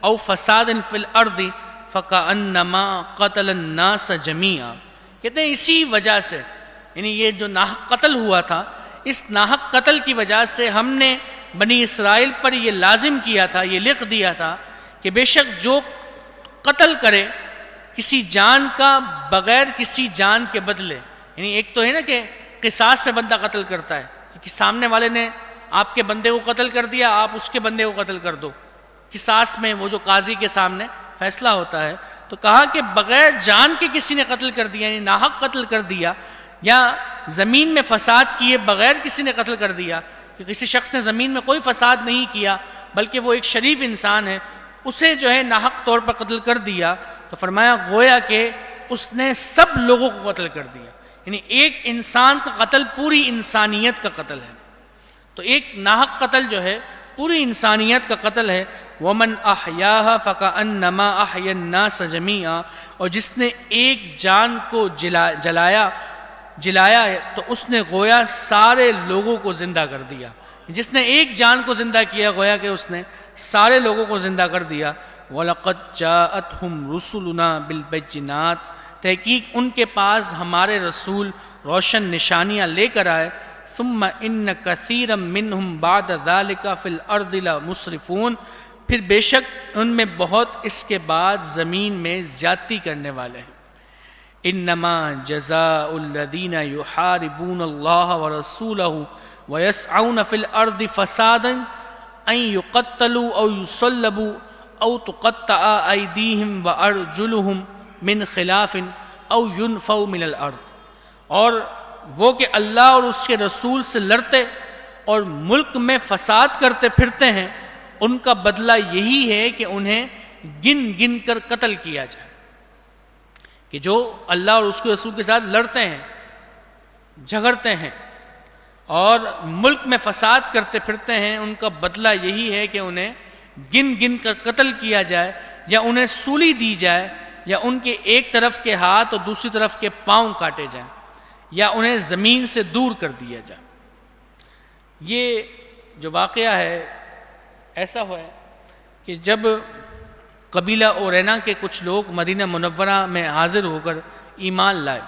Speaker 1: او فساد فی الارض فکأنما قتل الناس جمیعا. کہتے ہیں اسی وجہ سے، یعنی یہ جو ناحق قتل ہوا تھا، اس ناحق قتل کی وجہ سے ہم نے بنی اسرائیل پر یہ لازم کیا تھا، یہ لکھ دیا تھا کہ بے شک جو قتل کرے کسی جان کا بغیر کسی جان کے بدلے، یعنی ایک تو ہے نا کہ قصاص پہ بندہ قتل کرتا ہے کہ سامنے والے نے آپ کے بندے کو قتل کر دیا، آپ اس کے بندے کو قتل کر دو، قصاص میں وہ جو قاضی کے سامنے فیصلہ ہوتا ہے، تو کہا کہ بغیر جان کے کسی نے قتل کر دیا، یعنی ناحق قتل کر دیا، یا زمین میں فساد کیے بغیر کسی نے قتل کر دیا، کہ کسی شخص نے زمین میں کوئی فساد نہیں کیا بلکہ وہ ایک شریف انسان ہے، اسے جو ہے ناحق طور پر قتل کر دیا، تو فرمایا گویا کہ اس نے سب لوگوں کو قتل کر دیا، یعنی ایک انسان کا قتل پوری انسانیت کا قتل ہے، تو ایک ناحق قتل جو ہے پوری انسانیت کا قتل ہے۔ وَمَنْ أَحْيَاهَا فَكَأَنَّمَا أَحْيَا النَّاسَ جَمِيعًا، اور جس نے ایک جان کو جلایا تو اس نے گویا سارے لوگوں کو زندہ کر دیا، جس نے ایک جان کو زندہ کیا گویا کہ اس نے سارے لوگوں کو زندہ کر دیا۔ وَلَقَدْ جَاءَتْهُمْ رُسُلُنَا بِالْبَيِّنَاتِ، تحقیق ان کے پاس ہمارے رسول روشن نشانیاں لے کر آئے۔ ثُمَّ إِنَّ كَثِيرًا مِّنْهُمْ بَعْدَ ذَلِكَ فِي الْأَرْضِ لَمُسْرِفُونَ، پھر بے شک ان میں بہت اس کے بعد زمین میں زیادتی کرنے والے ہیں۔ انما جزاء الذین یحاربون اللہ ورسولہ ویسعون فی الارض فسادا ان یقتلوا او یصلبوا او تقطع ایدیہم وارجلہم من خلاف او ینفوا من الارض، اور وہ کہ اللہ اور اس کے رسول سے لڑتے اور ملک میں فساد کرتے پھرتے ہیں، ان کا بدلہ یہی ہے کہ انہیں گن گن کر قتل کیا جائے، کہ جو اللہ اور اس کے رسول کے ساتھ لڑتے ہیں، جھگڑتے ہیں اور ملک میں فساد کرتے پھرتے ہیں، ان کا بدلہ یہی ہے کہ انہیں گن گن کر قتل کیا جائے، یا انہیں سولی دی جائے، یا ان کے ایک طرف کے ہاتھ اور دوسری طرف کے پاؤں کاٹے جائیں، یا انہیں زمین سے دور کر دیا جائے۔ یہ جو واقعہ ہے ایسا ہوا ہے کہ جب قبیلہ اورینا کے کچھ لوگ مدینہ منورہ میں حاضر ہو کر ایمان لائے،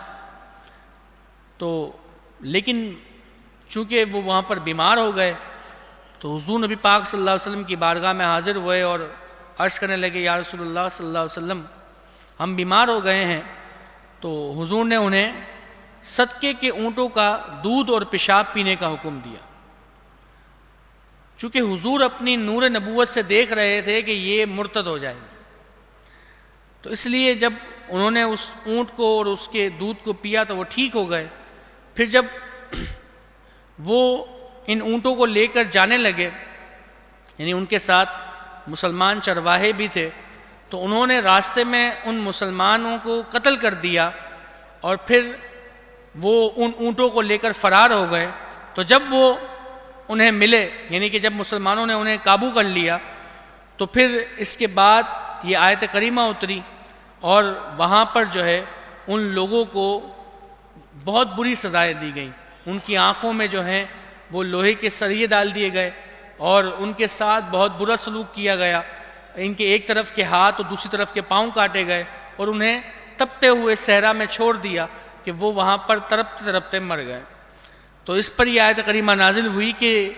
Speaker 1: تو لیکن چونکہ وہ وہاں پر بیمار ہو گئے، تو حضور نبی پاک صلی اللہ علیہ وسلم کی بارگاہ میں حاضر ہوئے اور عرض کرنے لگے، یا رسول اللہ صلی اللہ علیہ وسلم ہم بیمار ہو گئے ہیں۔ تو حضور نے انہیں صدقے کے اونٹوں کا دودھ اور پیشاب پینے کا حکم دیا، چونکہ حضور اپنی نور نبوت سے دیکھ رہے تھے کہ یہ مرتد ہو جائے گا، تو اس لیے جب انہوں نے اس اونٹ کو اور اس کے دودھ کو پیا تو وہ ٹھیک ہو گئے۔ پھر جب وہ ان اونٹوں کو لے کر جانے لگے، یعنی ان کے ساتھ مسلمان چرواہے بھی تھے، تو انہوں نے راستے میں ان مسلمانوں کو قتل کر دیا، اور پھر وہ ان اونٹوں کو لے کر فرار ہو گئے۔ تو جب وہ انہیں ملے، یعنی کہ جب مسلمانوں نے انہیں قابو کر لیا، تو پھر اس کے بعد یہ آیت کریمہ اتری، اور وہاں پر جو ہے ان لوگوں کو بہت بری سزائیں دی گئیں، ان کی آنکھوں میں جو ہیں وہ لوہے کے سریے ڈال دیے گئے، اور ان کے ساتھ بہت برا سلوک کیا گیا، ان کے ایک طرف کے ہاتھ اور دوسری طرف کے پاؤں کاٹے گئے، اور انہیں تپتے ہوئے صحرا میں چھوڑ دیا کہ وہ وہاں پر تڑپتے تڑپتے مر گئے۔ تو اس پر یہ آیت کریمہ نازل ہوئی کہ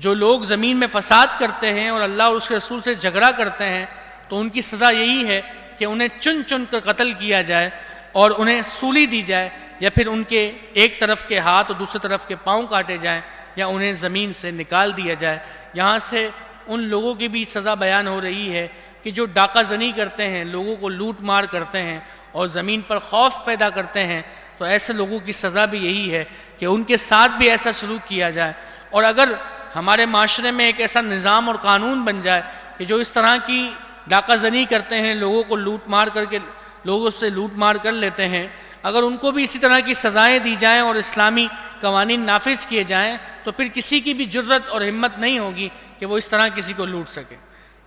Speaker 1: جو لوگ زمین میں فساد کرتے ہیں اور اللہ اور اس کے رسول سے جھگڑا کرتے ہیں، تو ان کی سزا یہی ہے کہ انہیں چن چن کر قتل کیا جائے، اور انہیں سولی دی جائے، یا پھر ان کے ایک طرف کے ہاتھ اور دوسری طرف کے پاؤں کاٹے جائیں، یا انہیں زمین سے نکال دیا جائے۔ یہاں سے ان لوگوں کی بھی سزا بیان ہو رہی ہے کہ جو ڈاکہ زنی کرتے ہیں، لوگوں کو لوٹ مار کرتے ہیں اور زمین پر خوف پیدا کرتے ہیں، تو ایسے لوگوں کی سزا بھی یہی ہے کہ ان کے ساتھ بھی ایسا سلوک کیا جائے۔ اور اگر ہمارے معاشرے میں ایک ایسا نظام اور قانون بن جائے کہ جو اس طرح کی ڈاکہ زنی کرتے ہیں، لوگوں کو لوٹ مار کر کے لوگوں سے لوٹ مار کر لیتے ہیں، اگر ان کو بھی اسی طرح کی سزائیں دی جائیں اور اسلامی قوانین نافذ کیے جائیں، تو پھر کسی کی بھی جرت اور ہمت نہیں ہوگی کہ وہ اس طرح کسی کو لوٹ سکے۔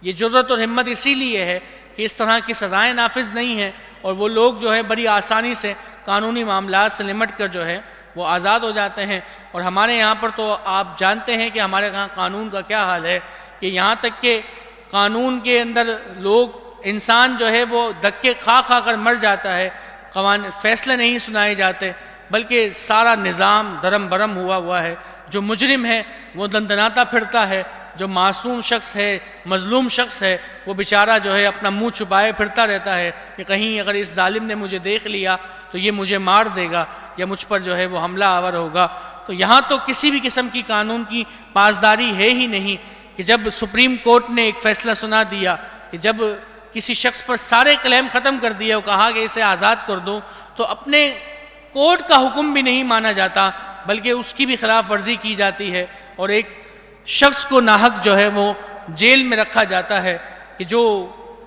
Speaker 1: یہ جرت اور ہمت اسی لیے ہے کہ اس طرح کی سزائیں نافذ نہیں ہیں، اور وہ لوگ جو ہے بڑی آسانی سے قانونی معاملات سے نمٹ کر جو ہے وہ آزاد ہو جاتے ہیں۔ اور ہمارے یہاں پر تو آپ جانتے ہیں کہ ہمارے یہاں قانون کا کیا حال ہے، کہ یہاں تک کہ قانون کے اندر لوگ انسان جو ہے وہ دھکے کھا کھا کر مر جاتا ہے، فیصلے نہیں سنائے جاتے، بلکہ سارا نظام درم برم ہوا ہے۔ جو مجرم ہے وہ دندناتا پھرتا ہے، جو معصوم شخص ہے، مظلوم شخص ہے، وہ بیچارہ جو ہے اپنا منہ چھپائے پھرتا رہتا ہے کہ کہیں اگر اس ظالم نے مجھے دیکھ لیا تو یہ مجھے مار دے گا یا مجھ پر جو ہے وہ حملہ آور ہوگا۔ تو یہاں تو کسی بھی قسم کی قانون کی پاسداری ہے ہی نہیں کہ جب سپریم کورٹ نے ایک فیصلہ سنا دیا کہ جب کسی شخص پر سارے کلیم ختم کر دیا اور کہا کہ اسے آزاد کر دو، تو اپنے کورٹ کا حکم بھی نہیں مانا جاتا بلکہ اس کی بھی خلاف ورزی کی جاتی ہے، اور ایک شخص کو ناحق جو ہے وہ جیل میں رکھا جاتا ہے کہ جو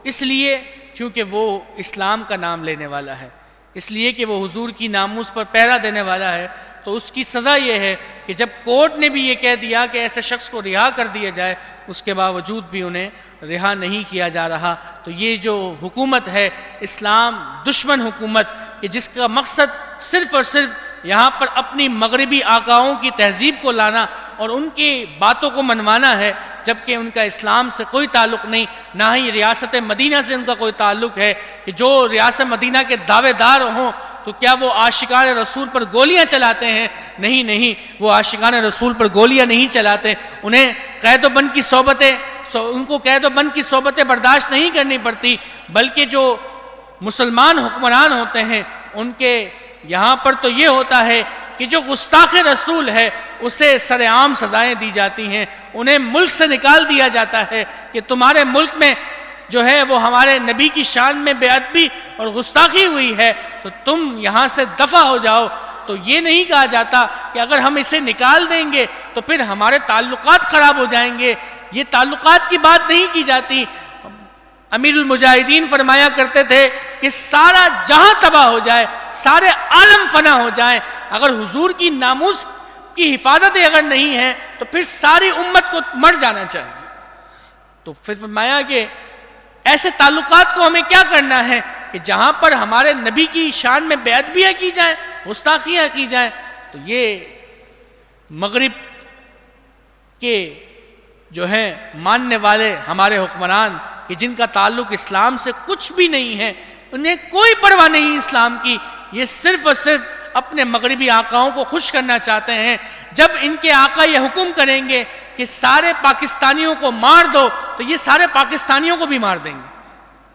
Speaker 1: اس لیے کیونکہ وہ اسلام کا نام لینے والا ہے، اس لیے کہ وہ حضور کی ناموس پر پہرا دینے والا ہے۔ تو اس کی سزا یہ ہے کہ جب کورٹ نے بھی یہ کہہ دیا کہ ایسے شخص کو رہا کر دیا جائے، اس کے باوجود بھی انہیں رہا نہیں کیا جا رہا۔ تو یہ جو حکومت ہے اسلام دشمن حکومت کہ جس کا مقصد صرف اور صرف یہاں پر اپنی مغربی آقاؤں کی تہذیب کو لانا اور ان کی باتوں کو منوانا ہے، جبکہ ان کا اسلام سے کوئی تعلق نہیں، نہ ہی ریاست مدینہ سے ان کا کوئی تعلق ہے کہ جو ریاست مدینہ کے دعوے دار ہوں تو کیا وہ عاشقان رسول پر گولیاں چلاتے ہیں؟ نہیں، وہ عاشقان رسول پر گولیاں نہیں چلاتے، انہیں قید و بند کی صحبتیں ان کو قید و بند کی صحبتیں برداشت نہیں کرنی پڑتی، بلکہ جو مسلمان حکمران ہوتے ہیں ان کے یہاں پر تو یہ ہوتا ہے کہ جو گستاخ رسول ہے اسے سر عام سزائیں دی جاتی ہیں، انہیں ملک سے نکال دیا جاتا ہے کہ تمہارے ملک میں جو ہے وہ ہمارے نبی کی شان میں بے ادبی اور گستاخی ہوئی ہے تو تم یہاں سے دفع ہو جاؤ۔ تو یہ نہیں کہا جاتا کہ اگر ہم اسے نکال دیں گے تو پھر ہمارے تعلقات خراب ہو جائیں گے، یہ تعلقات کی بات نہیں کی جاتی۔ امیر المجاہدین فرمایا کرتے تھے کہ سارا جہاں تباہ ہو جائے، سارے عالم فنا ہو جائیں، اگر حضور کی ناموس کی حفاظت اگر نہیں ہے تو پھر ساری امت کو مر جانا چاہیے۔ تو پھر فرمایا کہ ایسے تعلقات کو ہمیں کیا کرنا ہے کہ جہاں پر ہمارے نبی کی شان میں بے ادبیاں کی جائیں، گستاخیاں کی جائیں، تو یہ مغرب کے جو ہیں ماننے والے ہمارے حکمران کہ جن کا تعلق اسلام سے کچھ بھی نہیں ہے، انہیں کوئی پرواہ نہیں اسلام کی، یہ صرف اور صرف اپنے مغربی آقاؤں کو خوش کرنا چاہتے ہیں۔ جب ان کے آقا یہ حکم کریں گے کہ سارے پاکستانیوں کو مار دو تو یہ سارے پاکستانیوں کو بھی مار دیں گے،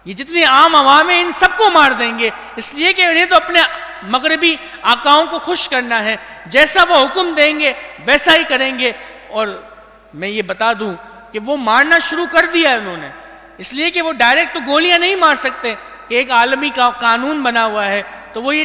Speaker 1: یہ جتنے عام عوام ہیں ان سب کو مار دیں گے، اس لیے کہ انہیں تو اپنے مغربی آقاؤں کو خوش کرنا ہے، جیسا وہ حکم دیں گے ویسا ہی کریں گے۔ اور میں یہ بتا دوں کہ وہ مارنا شروع کر دیا ہے انہوں نے، اس لیے کہ وہ ڈائریکٹ تو گولیاں نہیں مار سکتے کہ ایک عالمی کا قانون بنا ہوا ہے، تو وہ یہ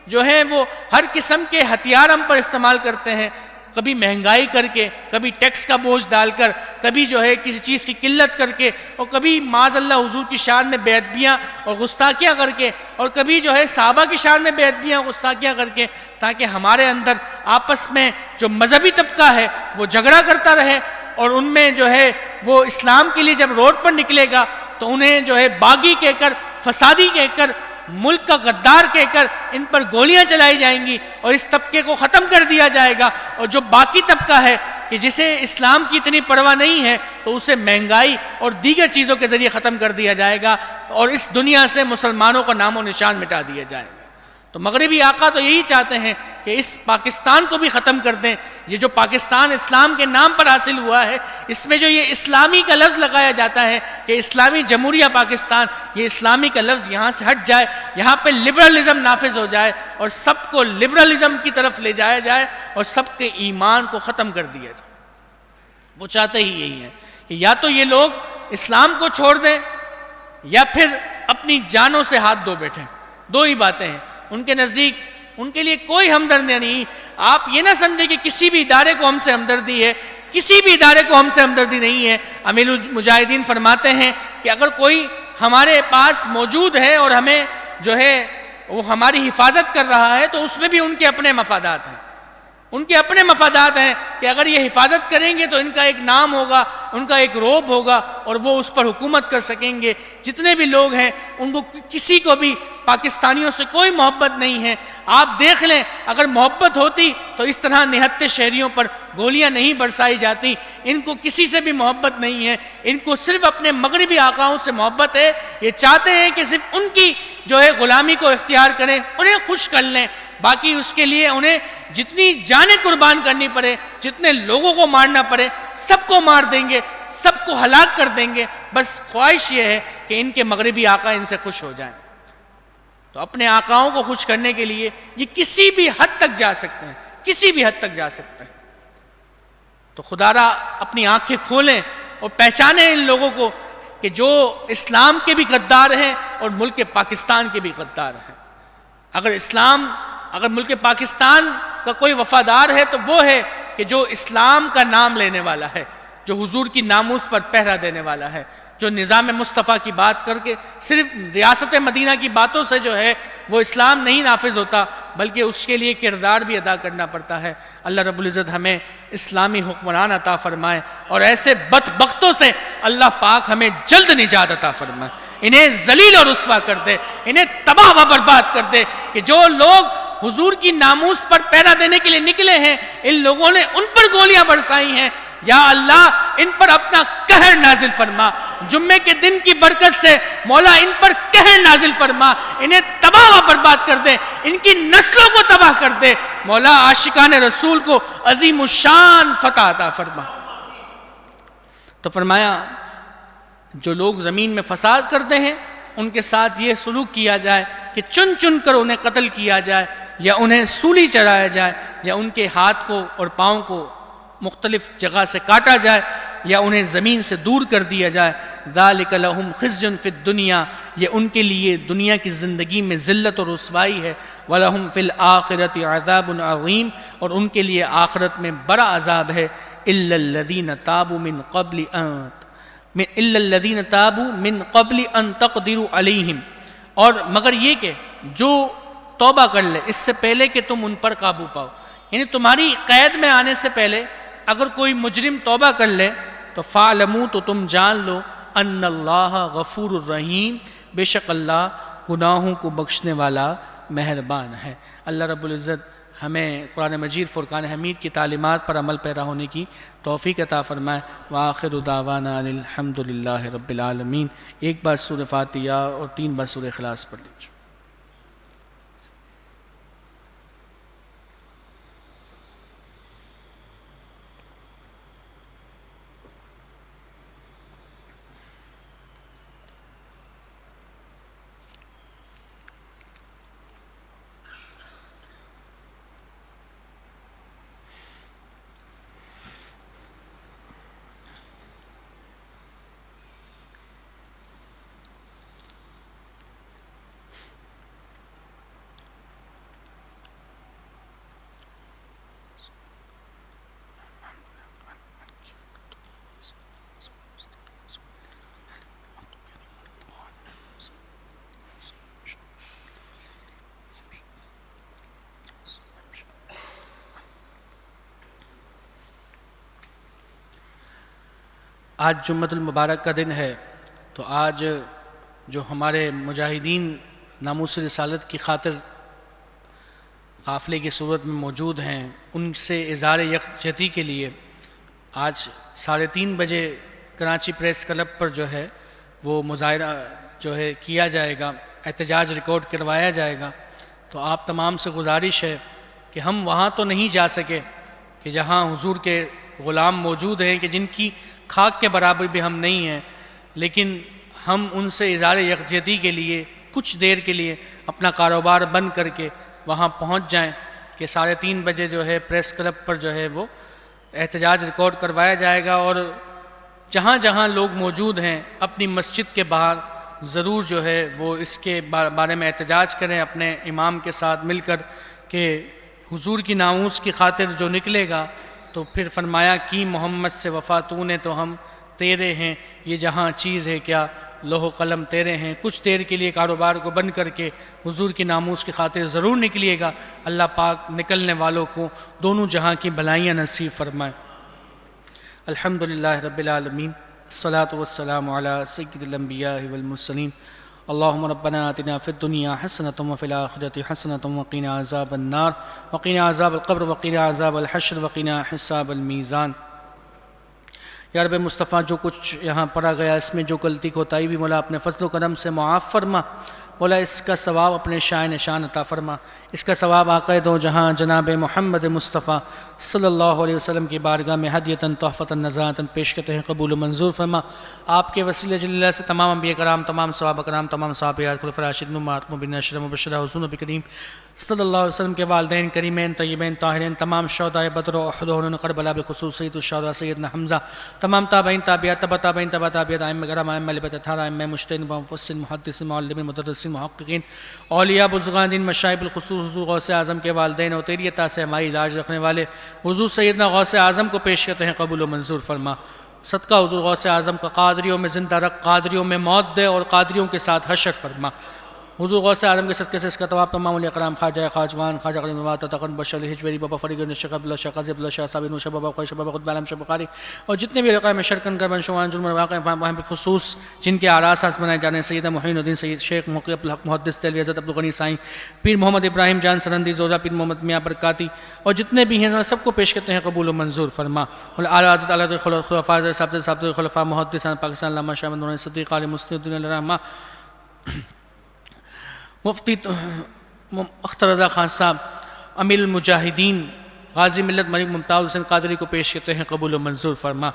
Speaker 1: جو ہے وہ ہر قسم کے ہتھیار ہم پر استعمال کرتے ہیں، کبھی مہنگائی کر کے، کبھی ٹیکس کا بوجھ ڈال کر، کبھی جو ہے کسی چیز کی قلت کر کے، اور کبھی معاذ اللہ حضور کی شان میں بے ادبیاں اور گستاخیاں کر کے، اور کبھی جو ہے صحابہ کی شان میں بے ادبیاں اور گستاخیاں کر کے، تاکہ ہمارے اندر آپس میں جو مذہبی طبقہ ہے وہ جھگڑا کرتا رہے، اور ان میں جو ہے وہ اسلام کے لیے جب روڈ پر نکلے گا تو انہیں جو ہے باغی کہہ کر، فسادی کہہ کر، ملک کا غدار کہہ کر ان پر گولیاں چلائی جائیں گی اور اس طبقے کو ختم کر دیا جائے گا، اور جو باقی طبقہ ہے کہ جسے اسلام کی اتنی پرواہ نہیں ہے تو اسے مہنگائی اور دیگر چیزوں کے ذریعے ختم کر دیا جائے گا اور اس دنیا سے مسلمانوں کا نام و نشان مٹا دیا جائے گا۔ تو مغربی آقا تو یہی چاہتے ہیں کہ اس پاکستان کو بھی ختم کر دیں۔ یہ جو پاکستان اسلام کے نام پر حاصل ہوا ہے، اس میں جو یہ اسلامی کا لفظ لگایا جاتا ہے کہ اسلامی جمہوریہ پاکستان، یہ اسلامی کا لفظ یہاں سے ہٹ جائے، یہاں پہ لبرلزم نافذ ہو جائے اور سب کو لبرلزم کی طرف لے جایا جائے اور سب کے ایمان کو ختم کر دیا جائے۔ وہ چاہتے ہی یہی ہے کہ یا تو یہ لوگ اسلام کو چھوڑ دیں یا پھر اپنی جانوں سے ہاتھ دھو بیٹھیں، دو ہی باتیں ہیں ان کے نزدیک۔ ان کے لیے کوئی ہمدردی نہیں۔ آپ یہ نہ سمجھیں کہ کسی بھی ادارے کو ہم سے ہمدردی ہے، کسی بھی ادارے کو ہم سے ہمدردی نہیں ہے۔ امیر المجاہدین فرماتے ہیں کہ اگر کوئی ہمارے پاس موجود ہے اور ہمیں جو ہے وہ ہماری حفاظت کر رہا ہے تو اس میں بھی ان کے اپنے مفادات ہیں، ان کے اپنے مفادات ہیں کہ اگر یہ حفاظت کریں گے تو ان کا ایک نام ہوگا، ان کا ایک روب ہوگا اور وہ اس پر حکومت کر سکیں گے۔ جتنے بھی لوگ ہیں ان کو کسی کو بھی پاکستانیوں سے کوئی محبت نہیں ہے۔ آپ دیکھ لیں اگر محبت ہوتی تو اس طرح نہتے شہریوں پر گولیاں نہیں برسائی جاتی۔ ان کو کسی سے بھی محبت نہیں ہے، ان کو صرف اپنے مغربی آقاؤں سے محبت ہے۔ یہ چاہتے ہیں کہ صرف ان کی جو ہے غلامی کو اختیار کریں، انہیں خوش کر لیں، باقی اس کے لیے انہیں جتنی جانیں قربان کرنی پڑے، جتنے لوگوں کو مارنا پڑے، سب کو مار دیں گے، سب کو ہلاک کر دیں گے، بس خواہش یہ ہے کہ ان کے مغربی آقا ان سے خوش ہو جائیں۔ تو اپنے آقاؤں کو خوش کرنے کے لیے یہ کسی بھی حد تک جا سکتے ہیں، کسی بھی حد تک جا سکتے ہیں۔ تو خدا را اپنی آنکھیں کھولیں اور پہچانیں ان لوگوں کو کہ جو اسلام کے بھی غدار ہیں اور ملک پاکستان کے بھی غدار ہیں۔ اگر ملک پاکستان کا کوئی وفادار ہے تو وہ ہے کہ جو اسلام کا نام لینے والا ہے، جو حضور کی ناموس پر پہرا دینے والا ہے، جو نظام مصطفیٰ کی بات کر کے صرف ریاست مدینہ کی باتوں سے جو ہے وہ اسلام نہیں نافذ ہوتا، بلکہ اس کے لیے کردار بھی ادا کرنا پڑتا ہے۔ اللہ رب العزت ہمیں اسلامی حکمران عطا فرمائے اور ایسے بدبختوں سے اللہ پاک ہمیں جلد نجات عطا فرمائے، انہیں ذلیل اور رسوا کر دے، انہیں تباہ و برباد کر دے کہ جو لوگ حضور کی ناموس پر پہرا دینے کے لیے نکلے ہیں، ان لوگوں نے ان پر گولیاں برسائی ہیں۔ یا اللہ ان پر اپنا قہر نازل فرما، جمعے کے دن کی برکت سے مولا ان پر قہر نازل فرما، انہیں تباہ و برباد کر دے، ان کی نسلوں کو تباہ کر دے، مولا عاشقان رسول کو عظیم الشان فتح عطا فرما۔ تو فرمایا جو لوگ زمین میں فساد کرتے ہیں ان کے ساتھ یہ سلوک کیا جائے کہ چن چن کر انہیں قتل کیا جائے، یا انہیں سولی چڑھایا جائے، یا ان کے ہاتھ کو اور پاؤں کو مختلف جگہ سے کاٹا جائے، یا انہیں زمین سے دور کر دیا جائے۔ ذالک لہم خزی فی الدنیا، یہ ان کے لیے دنیا کی زندگی میں ذلت اور رسوائی ہے۔ ولہم فی الآخرۃ عذاب عظیم، اور ان کے لیے آخرت میں بڑا عذاب ہے۔ الا الذین تابوا من قبل ان تقدروا علیہم، اور مگر یہ کہ جو توبہ کر لے اس سے پہلے کہ تم ان پر قابو پاؤ، یعنی تمہاری قید میں آنے سے پہلے اگر کوئی مجرم توبہ کر لے تو فَاعْلَمُوا، تو تم جان لو، ان اللہ غفور الرحیم، بے شک اللہ گناہوں کو بخشنے والا مہربان ہے۔ اللہ رب العزت ہمیں قرآن مجید فرقان حمید کی تعلیمات پر عمل پیرا ہونے کی توفیق عطا فرمائے۔ وآخر دعوانا ان الحمد للہ رب العالمین۔ ایک بار سورہ فاتحہ اور 3 بار سورہ اخلاص پڑھ لیجیے۔ آج جمعۃ المبارک کا دن ہے، تو آج جو ہمارے مجاہدین ناموس رسالت کی خاطر قافلے کی صورت میں موجود ہیں، ان سے اظہار یکجہتی کے لیے آج 3:30 بجے کراچی پریس کلب پر جو ہے وہ مظاہرہ جو ہے کیا جائے گا، احتجاج ریکارڈ کروایا جائے گا۔ تو آپ تمام سے گزارش ہے کہ ہم وہاں تو نہیں جا سکے کہ جہاں حضور کے غلام موجود ہیں، کہ جن کی خاک کے برابر بھی ہم نہیں ہیں، لیکن ہم ان سے اظہار یکجہتی کے لیے کچھ دیر کے لیے اپنا کاروبار بند کر کے وہاں پہنچ جائیں کہ 3:30 بجے جو ہے پریس کلب پر جو ہے وہ احتجاج ریکارڈ کروایا جائے گا، اور جہاں جہاں لوگ موجود ہیں اپنی مسجد کے باہر ضرور جو ہے وہ اس کے بارے میں احتجاج کریں اپنے امام کے ساتھ مل کر، کہ حضور کی ناموس کی خاطر جو نکلے گا تو پھر فرمایا کی محمد سے وفا تو نے تو ہم تیرے ہیں، یہ جہاں چیز ہے کیا لوح و قلم تیرے ہیں۔ کچھ دیر کے لیے کاروبار کو بند کر کے حضور کی ناموس کی خاطر ضرور نکلیے گا۔ اللہ پاک نکلنے والوں کو دونوں جہاں کی بھلائیاں نصیب فرمائے۔ الحمدللہ رب العالمین، الصلاۃ والسلام علی سید الانبیاء والمرسلین۔ اللہم ربنا آتنا فی الدنیا حسنۃ وفی الآخرۃ حسنۃ وقنا عذاب النار وقنا عذاب القبر وقنا عذاب الحشر وقنا حساب المیزان۔ یا رب مصطفیٰ، جو کچھ یہاں پڑھا گیا اس میں جو غلطی کوتاہی بھی مولا اپنے فضل و کرم سے معاف فرما۔ مولا اس کا ثواب اپنے شائع نشان عطا فرما، اس کا ثواب آقا دو جہاں جناب محمد مصطفیٰ صلی اللہ علیہ وسلم کی بارگاہ میں ہدیۃً تحفۃً نذرۃً پیش کرتے ہیں، قبول و منظور فرما۔ آپ کے وسیلہ جل اللہ سے تمام انبیاء کرام، تمام صحابہ کرام، تمام صحابیات، خلفاء راشدین، امہات المؤمنین، اشرا مبشرہ حضور نبی کریم صلی اللہ علیہ وسلم کے والدین کریمین طیبین طاہرین، تمام شہدائے بدر و احد و حنون کربلا بخصوص سید الشہداء سیدنا حمزہ، تمام تابعین تابعات تبع تابعین تبع تابعات، ائمہ کرام، ائمہ لبت اطہار، ائمہ مجتہدین مفسرین محدثین معلمین مدرسین محققین، اولیاء بزرگان دین، مشائخ بالخصوص حضور غوث اعظم کے والدین اور تیری عطا سے ہماری لاج رکھنے والے حضور سیدنا غوث اعظم کو پیش کرتے ہیں، قبول و منظور فرما۔ صدقہ حضور غوث اعظم کا قادریوں میں زندہ رکھ، قادریوں میں موت دے اور قادریوں کے ساتھ حشر فرما۔ حضور غوث اعظم کے صدقے سے اس کا طواب تمام اولیاء کرام، خواجہ خواجگان، خواجہ غریب نواز تقن بشر ہجویری، بابا فرید الشیخ عبداللہ شاہ قاضی عبداللہ شاہ صابر نوشہ، بابا خوش، بابا خود عالم شاہ بخاری اور جتنے بھی علاقہ میں شرکن کربن شوان جرم واقع وہاں بخصوص جن کے آراس آج منائے جانے، سیدہ محین الدین سید شیخ مقی عبدالحق محدث دہلوی حضرت عبدالغنی سائیں، پیر محمد ابراہیم جان سرندی زوزہ، پیر محمد میاں برکاتی اور جتنے بھی ہیں سب کو پیش کرتے ہیں، قبول و منظور فرما۔ اعلیٰ حضرت اعلیٰ خلفاء صاحب خلفاء محدث پاکستان علامہ شاہ محمد صدیق علی مسلم الدین علیہ الرحمہ، مفتی اختر رضا خان صاحب، امیر المجاہدین غازی ملت ملک ممتاز حسین قادری کو پیش کرتے ہیں، قبول و منظور فرما۔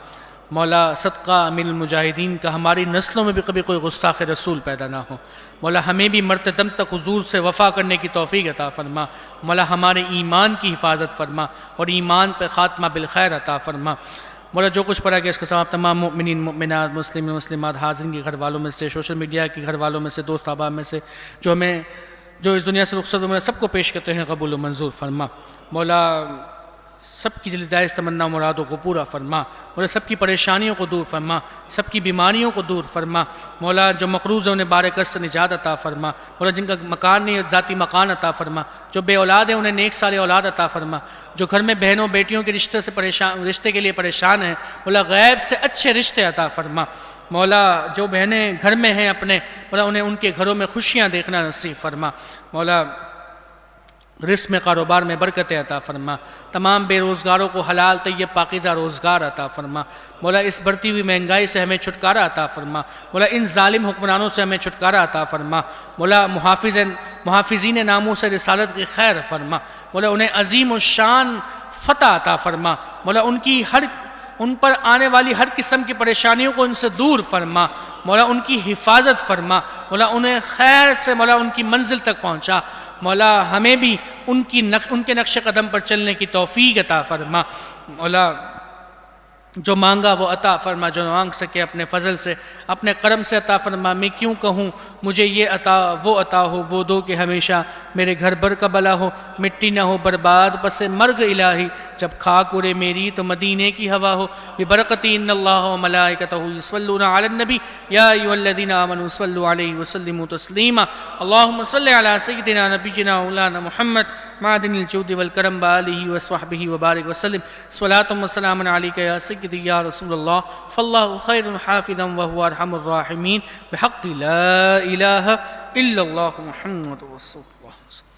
Speaker 1: مولا صدقہ امیر المجاہدین کا ہماری نسلوں میں بھی کبھی کوئی گستاخ رسول پیدا نہ ہو، مولا ہمیں بھی مرتے دم تک حضور سے وفا کرنے کی توفیق عطا فرما، مولا ہمارے ایمان کی حفاظت فرما اور ایمان پہ خاتمہ بالخیر عطا فرما۔ مولا جو کچھ پڑھا گیا اس کا ثواب تمام مؤمنین مؤمنات مسلمین مسلمات حاضرین کے گھر والوں میں سے، سوشل میڈیا کے گھر والوں میں سے، دوست احباب میں سے جو اس دنیا سے رخصت ہوئے سب کو پیش کرتے ہیں، قبول و منظور فرما۔ مولا سب کی دل جائز تمنا مرادوں کو پورا فرما، مولا سب کی پریشانیوں کو دور فرما، سب کی بیماریوں کو دور فرما، مولا جو مقروض ہیں انہیں بار قرض سے نجات عطا فرما، مولا جن کا مکان نہیں ذاتی مکان عطا فرما، جو بے اولاد ہیں انہیں نیک صالح اولاد عطا فرما، جو گھر میں بہنوں بیٹیوں کے رشتے کے لیے پریشان ہیں مولا غیب سے اچھے رشتے عطا فرما، مولا جو بہنیں گھر میں ہیں اپنے مولا انہیں ان کے گھروں میں خوشیاں دیکھنا نصیب فرما، مولا رزق میں کاروبار میں برکت عطا فرما، تمام بے روزگاروں کو حلال طیب پاکیزہ روزگار عطا فرما، مولا اس بڑھتی ہوئی مہنگائی سے ہمیں چھٹکارا عطا فرما، مولا ان ظالم حکمرانوں سے ہمیں چھٹکارا عطا فرما، مولا محافظین ناموس رسالت کی خیر فرما، مولا انہیں عظیم الشان فتح عطا فرما، مولا ان پر آنے والی ہر قسم کی پریشانیوں کو ان سے دور فرما، مولا ان کی حفاظت فرما، مولا انہیں خیر سے مولا ان کی منزل تک پہنچا، مولا ہمیں بھی ان کے نقش قدم پر چلنے کی توفیق عطا فرما، مولا جو مانگا وہ عطا فرما، جو مانگ سکے اپنے فضل سے اپنے کرم سے عطا فرما۔ میں کیوں کہوں مجھے یہ عطا وہ عطا ہو، وہ دو کہ ہمیشہ میرے گھر بر کا بلا ہو، مٹی نہ ہو برباد بس مرگ الہی، جب خاک اڑے میری تو مدینے کی ہوا ہو، ببرکتی ان اللہ و ملائکتہ یصلون علی النبی یا ایھا الذین آمنوا صلوا علیہ وسلموا تسلیما، اللہم صل علی سیدنا نبینا مولانا محمد معدن الجود والکرم بآلہ وصحبہ وبارک وسلم، صلاۃ و سلام علیک یا سیدی یا رسول اللہ، فاللہ خیر حافظا وہو ارحم الراحمین، بحق لا الہ الا اللہ محمد رسول اللہ۔